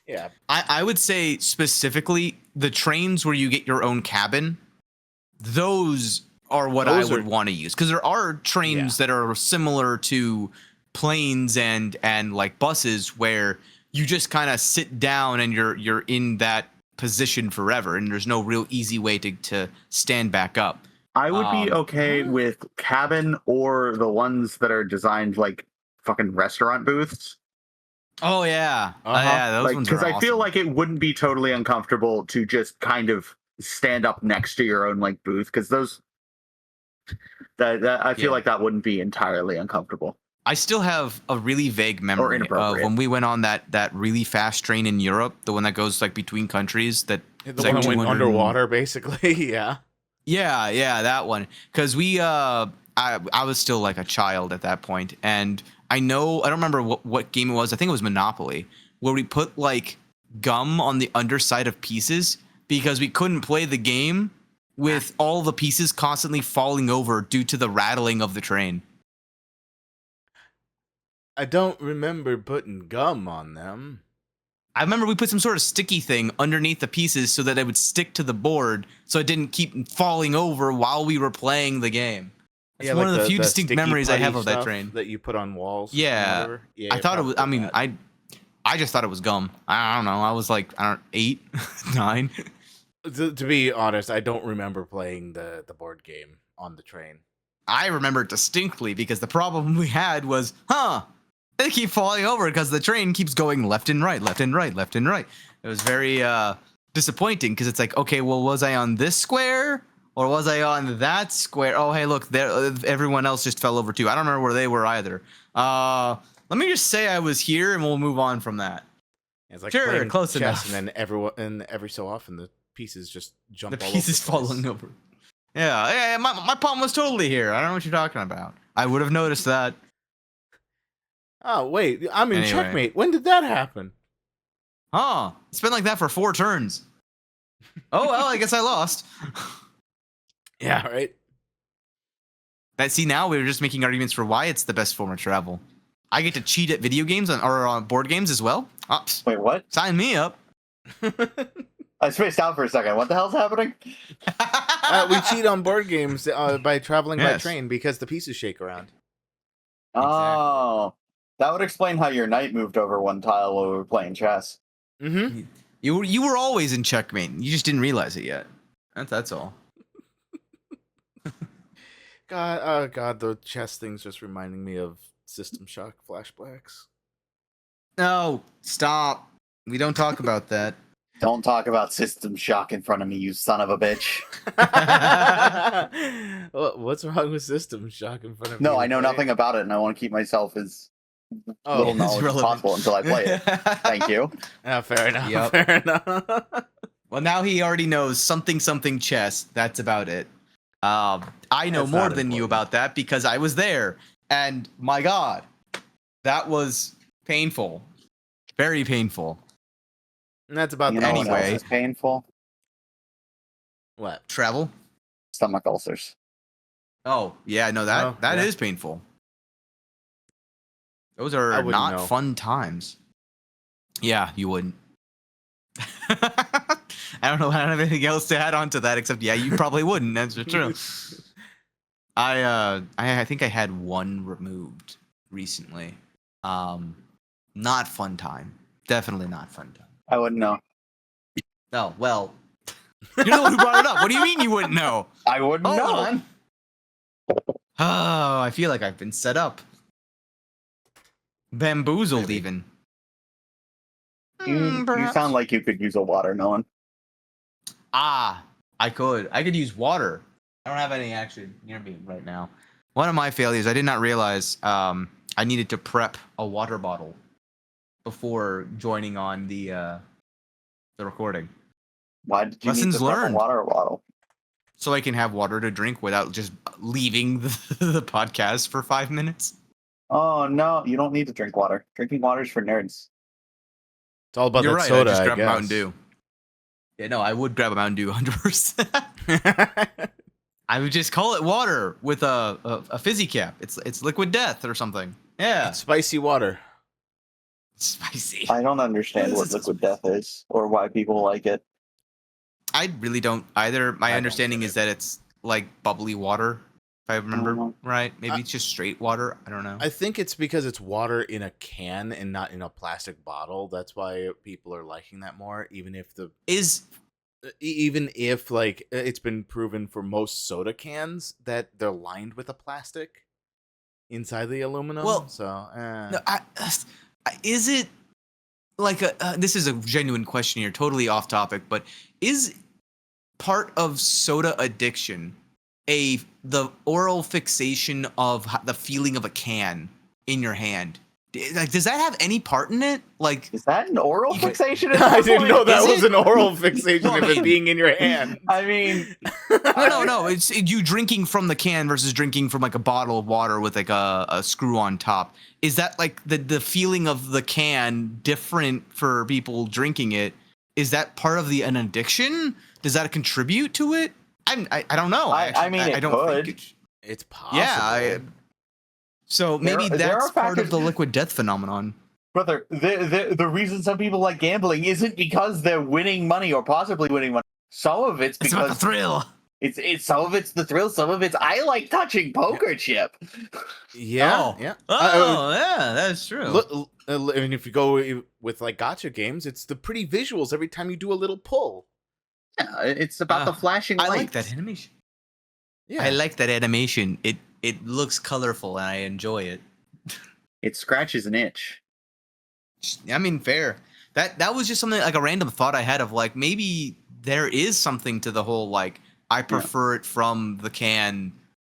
Yeah. I would say specifically the trains where you get your own cabin, those are what I would want to use. Because there are trains that are similar to planes and like buses where you just kind of sit down and you're in that position forever, and there's no real easy way to stand back up. I would be okay Huh? with cabin or the ones that are designed like fucking restaurant booths. Oh yeah, Uh-huh. yeah, those Like, ones are because I feel awesome. like it wouldn't be totally uncomfortable to just kind of stand up next to your own like booth, because those that I feel Yeah. like that wouldn't be entirely uncomfortable I still have a really vague or memory of inappropriate. when we went on that really fast train in Europe, the one that goes like between countries. That The it's one like that went 200 underwater, basically. Yeah. Yeah, that one. Because I was still like a child at that point, and I don't remember what game it was. I think it was Monopoly, where we put like gum on the underside of pieces because we couldn't play the game with all the pieces constantly falling over due to the rattling of the train. I don't remember putting gum on them. I remember we put some sort of sticky thing underneath the pieces so that it would stick to the board, so it didn't keep falling over while we were playing the game. It's one of the few distinct sticky memories I putty have of that stuff train. that you put on walls. And Yeah, whatever. Yeah, I thought it was. I probably mean, that. I just thought it was gum. I don't know. I was like, 8, 9. To be honest, I don't remember playing the board game on the train. I remember it distinctly because the problem we had was, they keep falling over because the train keeps going left and right, left and right, left and right. It was very disappointing because it's like, okay, well, was I on this square or was I on that square? Oh, hey, look, there, everyone else just fell over too. I don't remember where they were either. Let me just say I was here, and we'll move on from that. It's like Sure, playing close chess, enough. and every so often the pieces just jump. The all pieces over the place. falling over. Yeah, my palm was totally here. I don't know what you're talking about. I would have noticed that. Oh wait, I'm in Anyway. checkmate. When did that happen? Huh. It's been like that for 4 turns. Oh, well, I guess I lost. Yeah, right. See, now we're just making arguments for why it's the best form of travel. I get to cheat at video games or on board games as well. Wait, what? Sign me up. I spaced out for a second. What the hell's happening? We cheat on board games by traveling by Yes. train because the pieces shake around. Oh, that would explain how your knight moved over one tile while we were playing chess. Mm-hmm. You were always in checkmate. You just didn't realize it yet. That's all. God, the chess thing's just reminding me of System Shock flashbacks. No, stop. We don't talk about that. Don't talk about System Shock in front of me, you son of a bitch. What's wrong with System Shock in front of me? No, I know nothing about it, and I want to keep myself as little it's knowledge as relevant. possible until I play it. Thank you. Fair enough. Yep. Fair enough. Well, now he already knows something chess. That's about it. I know That's more not than you important. about that because I was there, and my God, that was painful, very painful. And that's about You the know what Anyway. else is painful? What? Travel. Stomach ulcers. Oh yeah, no, that Oh, is yeah. painful. Those I are wouldn't not know. fun times. Yeah, you wouldn't. I don't know. I don't have anything else to add on to that except yeah, you probably wouldn't. That's for true. I think I had one removed recently. Not fun time. Definitely not fun time. I wouldn't know. Oh well, you're the one who brought it up. What do you mean you wouldn't know? I wouldn't Hold know. on. Oh, I feel like I've been set up. Bamboozled, Maybe. even. You Perhaps. sound like you could use a watermelon. I could use water. I don't have any actually near me right now. One of my failures, I did not realize I needed to prep a water bottle before joining on the recording, Why did you Lessons need to prep learned. a water bottle? so I can have water to drink without just leaving the podcast for 5 minutes. Oh no, you don't need to drink water. Drinking water is for nerds. It's all about You're that right. soda, I just I grabbed guess. Mountain Dew. Yeah, no, I would grab a Mountain Dew 100%. I would just call it water with a fizzy cap. It's liquid death or something. Yeah, It's spicy water. spicy. I don't understand what liquid death is or why people like it. I really don't either. My I don't understanding get is it. that it's like bubbly water. If I remember Mhm. right, maybe it's just straight water. I don't know. I think it's because it's water in a can and not in a plastic bottle. That's why people are liking that more. Is Even if like it's been proven for most soda cans that they're lined with a plastic inside the aluminum. well, So no, is it like this is a genuine question here, totally off topic, but is part of soda addiction the oral fixation of the feeling of a can in your hand? Like, does that have any part in it? Like, Is that an oral You could- fixation? At I that didn't point? know that Is was it? an oral fixation Well, of I it mean- being in your hand. I mean, no. It's you drinking from the can versus drinking from like a bottle of water with like a screw on top. Is that like the feeling of the can different for people drinking it? Is that part of an addiction? Does that contribute to it? I don't know. I mean, it I don't could. think It's possible. yeah. So maybe There that's are part of factors- the liquid death phenomenon. Brother, the reason some people like gambling isn't because they're winning money or possibly winning money. Some of it's It's about the because thrill. it's some of it's the thrill. Some of it's I like touching poker chip. Yeah, Oh. yeah. Yeah, that's true. Look, and if you go with like gotcha games, it's the pretty visuals every time you do a little pull. Yeah, it's about the flashing I lights. like that animation. Yeah, I like that animation. It looks colorful and I enjoy it. It scratches an itch. I mean, fair. That was just something like a random thought I had of like maybe there is something to the whole like I prefer it from the can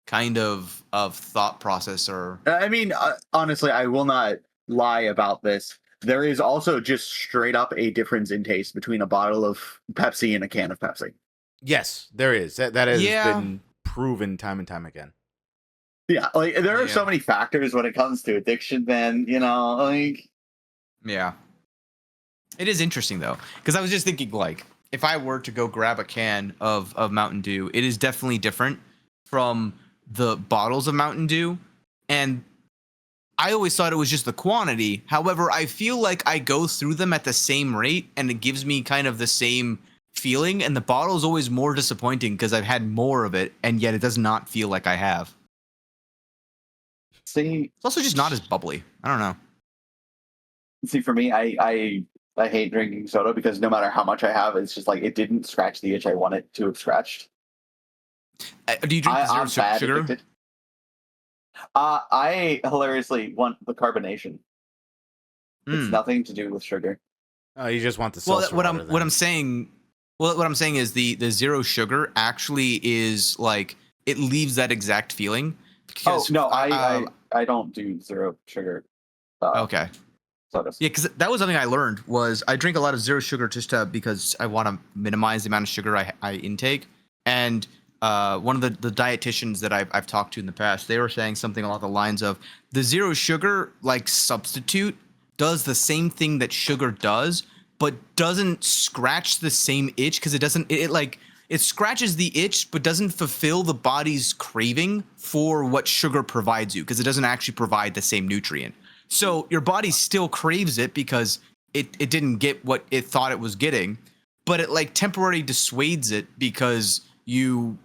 kind of thought process or I mean, honestly, I will not lie about this. There is also just straight up a difference in taste between a bottle of Pepsi and a can of Pepsi. yes, there is. That has Yeah. been proven time and time again. Yeah, like there are Yeah. so many factors when it comes to addiction. Then like yeah. It is interesting though, because I was just thinking like if I were to go grab a can of Mountain Dew, it is definitely different from the bottles of Mountain Dew, and I always thought it was just the quantity. However, I feel like I go through them at the same rate, and it gives me kind of the same feeling. And the bottle is always more disappointing because I've had more of it, and yet it does not feel like I have. see, It's also just not as bubbly. I don't know. for me, I hate drinking soda because no matter how much I have, it's just like it didn't scratch the itch I want it to have scratched. Do you drink the I'm zero bad sugar? addicted. I hilariously want the carbonation. It's Mm. nothing to do with sugar. Oh, you just want the Well, seltzer what water, I'm then. saying, well, what I'm saying is the zero sugar actually is like it leaves that exact feeling. Oh Because, no, I don't do zero sugar. Okay. Sodas. Yeah, because that was something I learned was I drink a lot of zero sugar just because I want to minimize the amount of sugar I intake. And one of the dietitians that I've talked to in the past, they were saying something along the lines of the zero sugar like substitute does the same thing that sugar does, but doesn't scratch the same itch because it scratches the itch but doesn't fulfill the body's craving for what sugar provides you because it doesn't actually provide the same nutrient. So your body still craves it because it didn't get what it thought it was getting, but it like temporarily dissuades it because you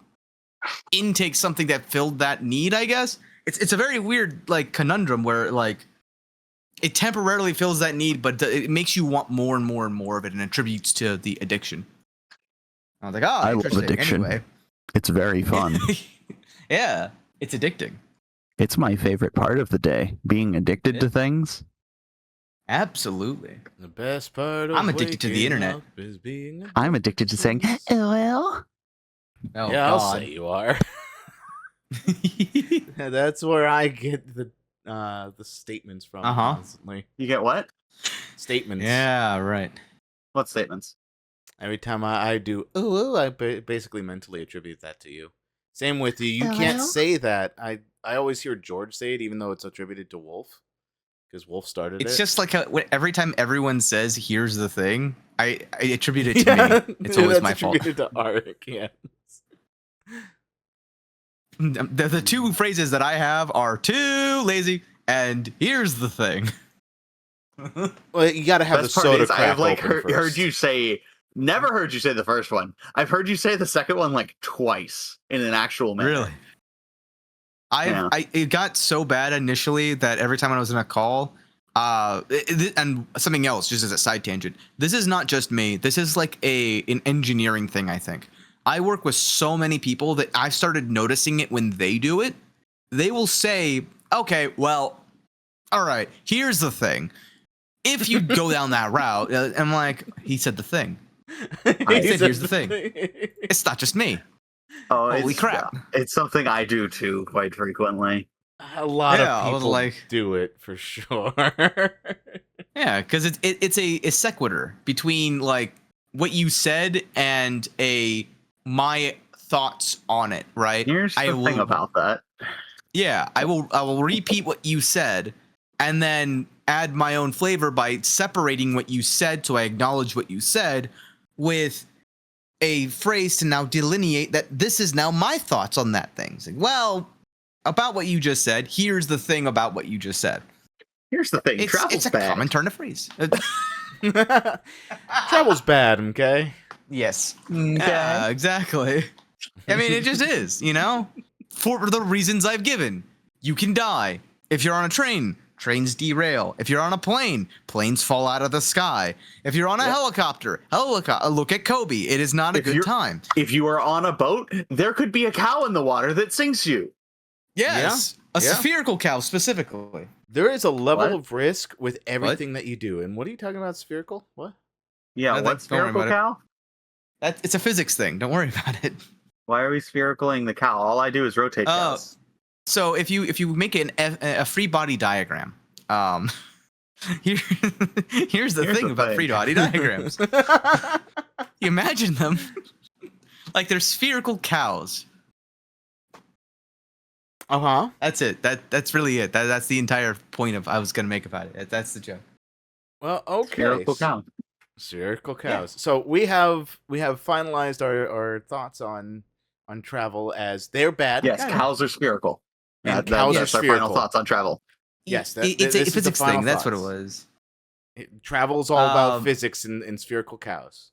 intake something that filled that need, I guess. It's a very weird like conundrum where like it temporarily fills that need, but it makes you want more and more and more of it and attributes to the addiction. I was like, oh, I love interesting. addiction. Anyway. It's very fun. Yeah, it's addicting. It's my favorite part of the day, being addicted to things. Absolutely. The best part of I'm addicted to the waking internet. up is being I'm addicted to saying, well. Oh, yeah, I'll God. say you are. That's where I get the statements from constantly. You get what? Statements. Yeah, right. What statements? Every time I do, ooh, I basically mentally attribute that to you. Same with you. You can't say that. I always hear George say it, even though it's attributed to Wolf, because Wolf started It's it. just like every time everyone says, here's the thing, I attribute it to me. It's always That's my fault. attributed to Arik, yeah. The two phrases that I have are too lazy and here's the thing. Well, you got to have Best the part soda is crack I've like open heard first. you say. Never heard you say the first one. I've heard you say the second one like twice in an actual manner. Really? It got so bad initially that every time I was in a call, and something else, just as a side tangent, this is not just me. This is like an engineering thing, I think. I work with so many people that I've started noticing it when they do it. They will say, okay, well, all right, here's the thing. If you go down that route, I'm like, he said the thing. I said, here's the thing. It's not just me. Oh, Holy crap. It's something I do too quite frequently. A lot Yeah, of people like- do it for sure. Yeah, because it's a sequitur between like what you said and my thoughts on it, right? Here's the thing about that. Yeah, I will repeat what you said and then add my own flavor by separating what you said, so I acknowledge what you said, with a phrase to now delineate that this is now my thoughts on that thing. It's like, well, about what you just said, here's the thing about what you just said. Here's the thing. It's a bad. common turn of phrase. Travel's bad, okay? Yes. Okay. Yeah, exactly. I mean, it just is, you know? For the reasons I've given. You can die. If you're on a train, trains derail. If you're on a plane, planes fall out of the sky. If you're on a helicopter, look at Kobe. It is not a good time. If you are on a boat, there could be a cow in the water that sinks you. Yes. Yeah. A spherical cow specifically. There is a level What? of risk with everything that you do. And what are you talking about, spherical? What? Yeah, Nothing. what's Don't worry spherical about cow? It's a physics thing. Don't worry about it. Why are we sphericling the cow? All I do is rotate cows. So if you make a free body diagram, here's the thing about free body diagrams. You imagine them like they're spherical cows. Uh-huh. That's it. That's really it. That's the entire point of I was gonna make about it. That's the joke. Well, okay. Spherical cow. Spherical cows. So we have finalized our thoughts on travel as they're bad. Yes, cows are spherical. And cows are that's our spherical. final thoughts on travel. Yes, it's a physics thing. That's what it was. Travel's all about physics and spherical cows.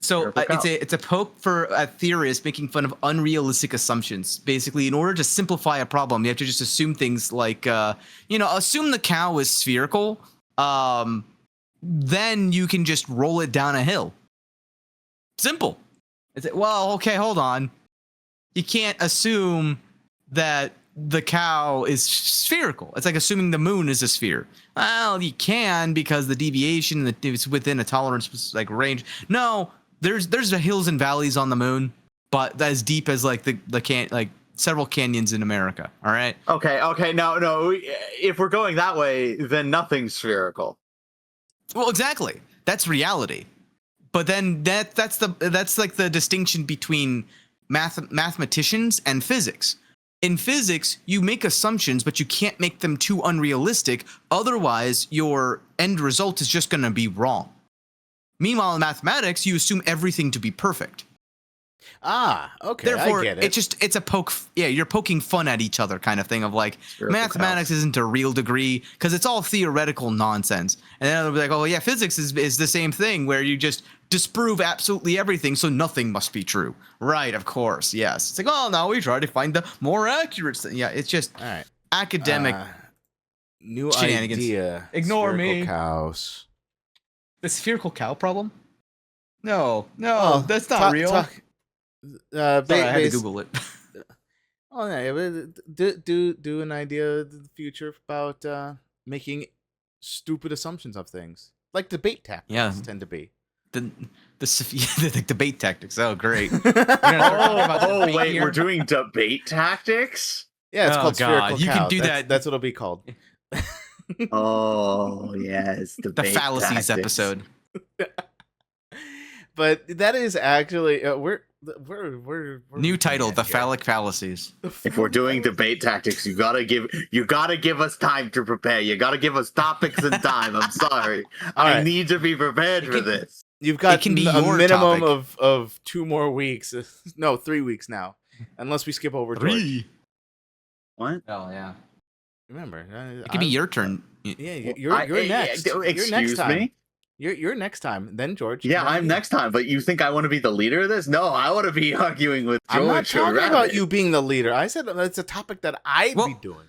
So Spherical cow. it's a poke for theorists making fun of unrealistic assumptions. Basically, in order to simplify a problem, you have to just assume things like, assume the cow is spherical. Then you can just roll it down a hill. Simple. Well, okay, hold on. You can't assume that the cow is spherical. It's like assuming the moon is a sphere. Well, you can because the deviation is within a tolerance like range. No, there's the hills and valleys on the moon, but as deep as like several canyons in America. All right. Okay. No. If we're going that way, then nothing's spherical. Well, exactly. That's reality. But then that's like the distinction between mathematicians and physics. In physics, you make assumptions, but you can't make them too unrealistic. Otherwise, your end result is just going to be wrong. Meanwhile, in mathematics, you assume everything to be perfect. Ah, okay. Therefore, I get it. it's a poke. Yeah, you're poking fun at each other kind of thing of like Spherical mathematics cows. isn't a real degree because it's all theoretical nonsense. And then they'll be like, oh yeah, physics is the same thing where you just disprove absolutely everything, so nothing must be true. Right, of course, yes. It's like, oh, now we try to find the more accurate thing. Yeah, it's just all right. academic New shenanigans. idea. Ignore Spherical me. Cows. The spherical cow problem? No, Oh, that's not real. Sorry, Sorry, I had to Google it. Oh yeah, but do an idea of the future about making stupid assumptions of things, like debate tactics Yeah. tend to be. The debate tactics. Oh, great. We're gonna start talking about debate Wait, here? we're doing debate tactics? Yeah, it's Oh, called God, spherical you can cow. do That's- that. That's what it'll be called. Oh, yes, The debate fallacies tactics. episode. But that is actually we're New title: looking The at here. Phallic Fallacies. If we're doing debate tactics, you gotta give us time to prepare. You gotta give us topics and time. I'm sorry. All I right. need to be prepared for this. You've got It can be a your minimum topic. of 2 more weeks. No, 3 weeks now, unless we skip over George. What? Oh yeah. Remember, It could be your turn. Yeah, you're next. You're next Excuse time. me. You're next time. Then George. Yeah, then I'm you. next time. But you think I want to be the leader of this? No, I want to be arguing with George. I'm not or talking Rabbit. about you being the leader. I said it's a topic that I'd Well- be doing.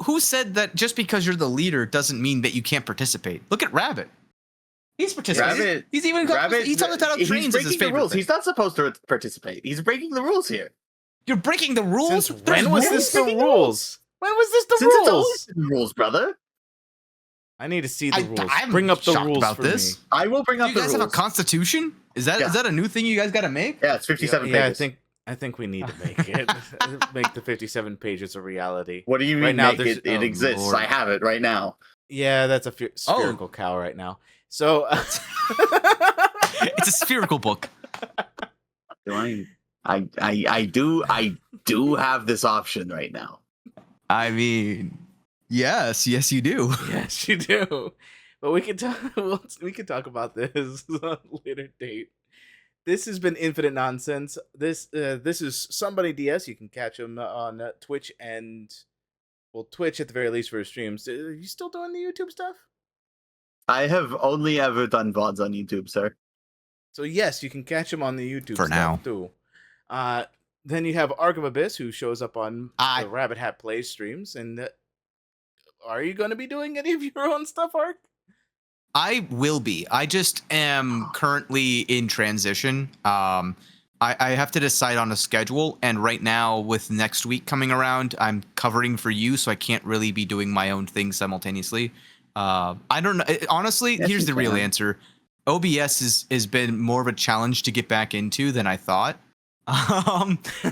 Who said that just because you're the leader doesn't mean that you can't participate? Look at Rabbit. He's participating. He's He's on the title he's trains as his breaking the favorite rules. thing. He's not supposed to participate. He's breaking the rules here. You're breaking the rules. Since There's when was rules? this the rules? When was this the Since it's rules? always been rules, brother. I need to see the rules. I'm Bring up the shocked rules about for this. me. I will bring Do up you the guys rules. have a constitution? Is that Yeah. a new thing you guys got to make? Yeah, it's 57 Yeah, pages. I think we need to make it. Make the 57 pages a reality. What do you mean? Right now, make there's- it? It oh, exists. Lord. I have it right now. Yeah, that's a spherical cow right now. So It's a spherical book. Do I do have this option right now. I mean, yes, you do. yes, you do. But we can talk. We can talk about this on a later date. This has been Infinite Nonsense. This is Somebunny DS. You can catch him on Twitch and Twitch at the very least for his streams. Are you still doing the YouTube stuff? I have only ever done VODs on YouTube, sir. So yes, you can catch him on the YouTube For stuff now. too. Then you have ArchofAbyss, who shows up on the Rabbit Hat Plays streams. And are you going to be doing any of your own stuff, Ark? I will be. I just am currently in transition. I have to decide on a schedule, and right now, with next week coming around, I'm covering for you, so I can't really be doing my own thing simultaneously. I don't know. Honestly, Yes, here's you the real can. answer. OBS has been more of a challenge to get back into than I thought.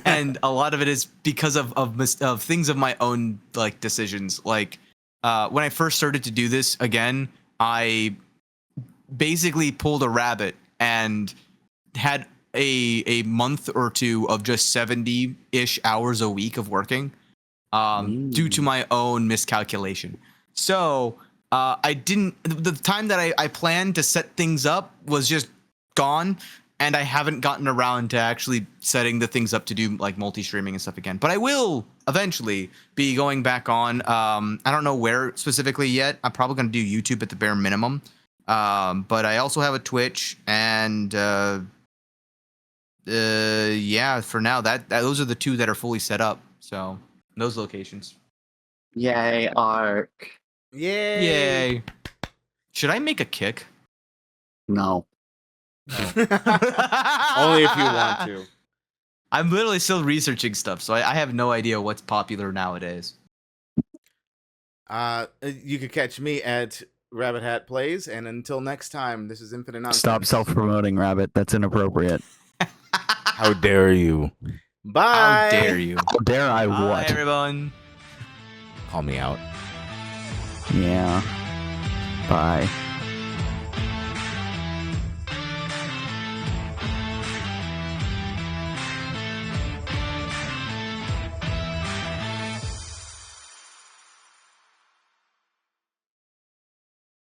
And a lot of it is because of things of my own like decisions. Like when I first started to do this again, I basically pulled a rabbit and had a month or two of just 70-ish hours a week of working due to my own miscalculation. So I didn't, the time that I planned to set things up was just gone, and I haven't gotten around to actually setting the things up to do like multi-streaming and stuff again. But I will eventually be going back on. I don't know where specifically yet. I'm probably going to do YouTube at the bare minimum. But I also have a Twitch, and yeah, for now those are the two that are fully set up. So those locations. Yay, Ark. Yay! Yay! Should I make a kick? No. Only if you want to. I'm literally still researching stuff, so I have no idea what's popular nowadays. You could catch me at Rabbit Hat Plays, and until next time, this is Infinite Nonsense. Stop self-promoting, Rabbit. That's inappropriate. How dare you? Bye. How dare you? How dare I Bye, what? everyone. Call me out. Yeah. Bye.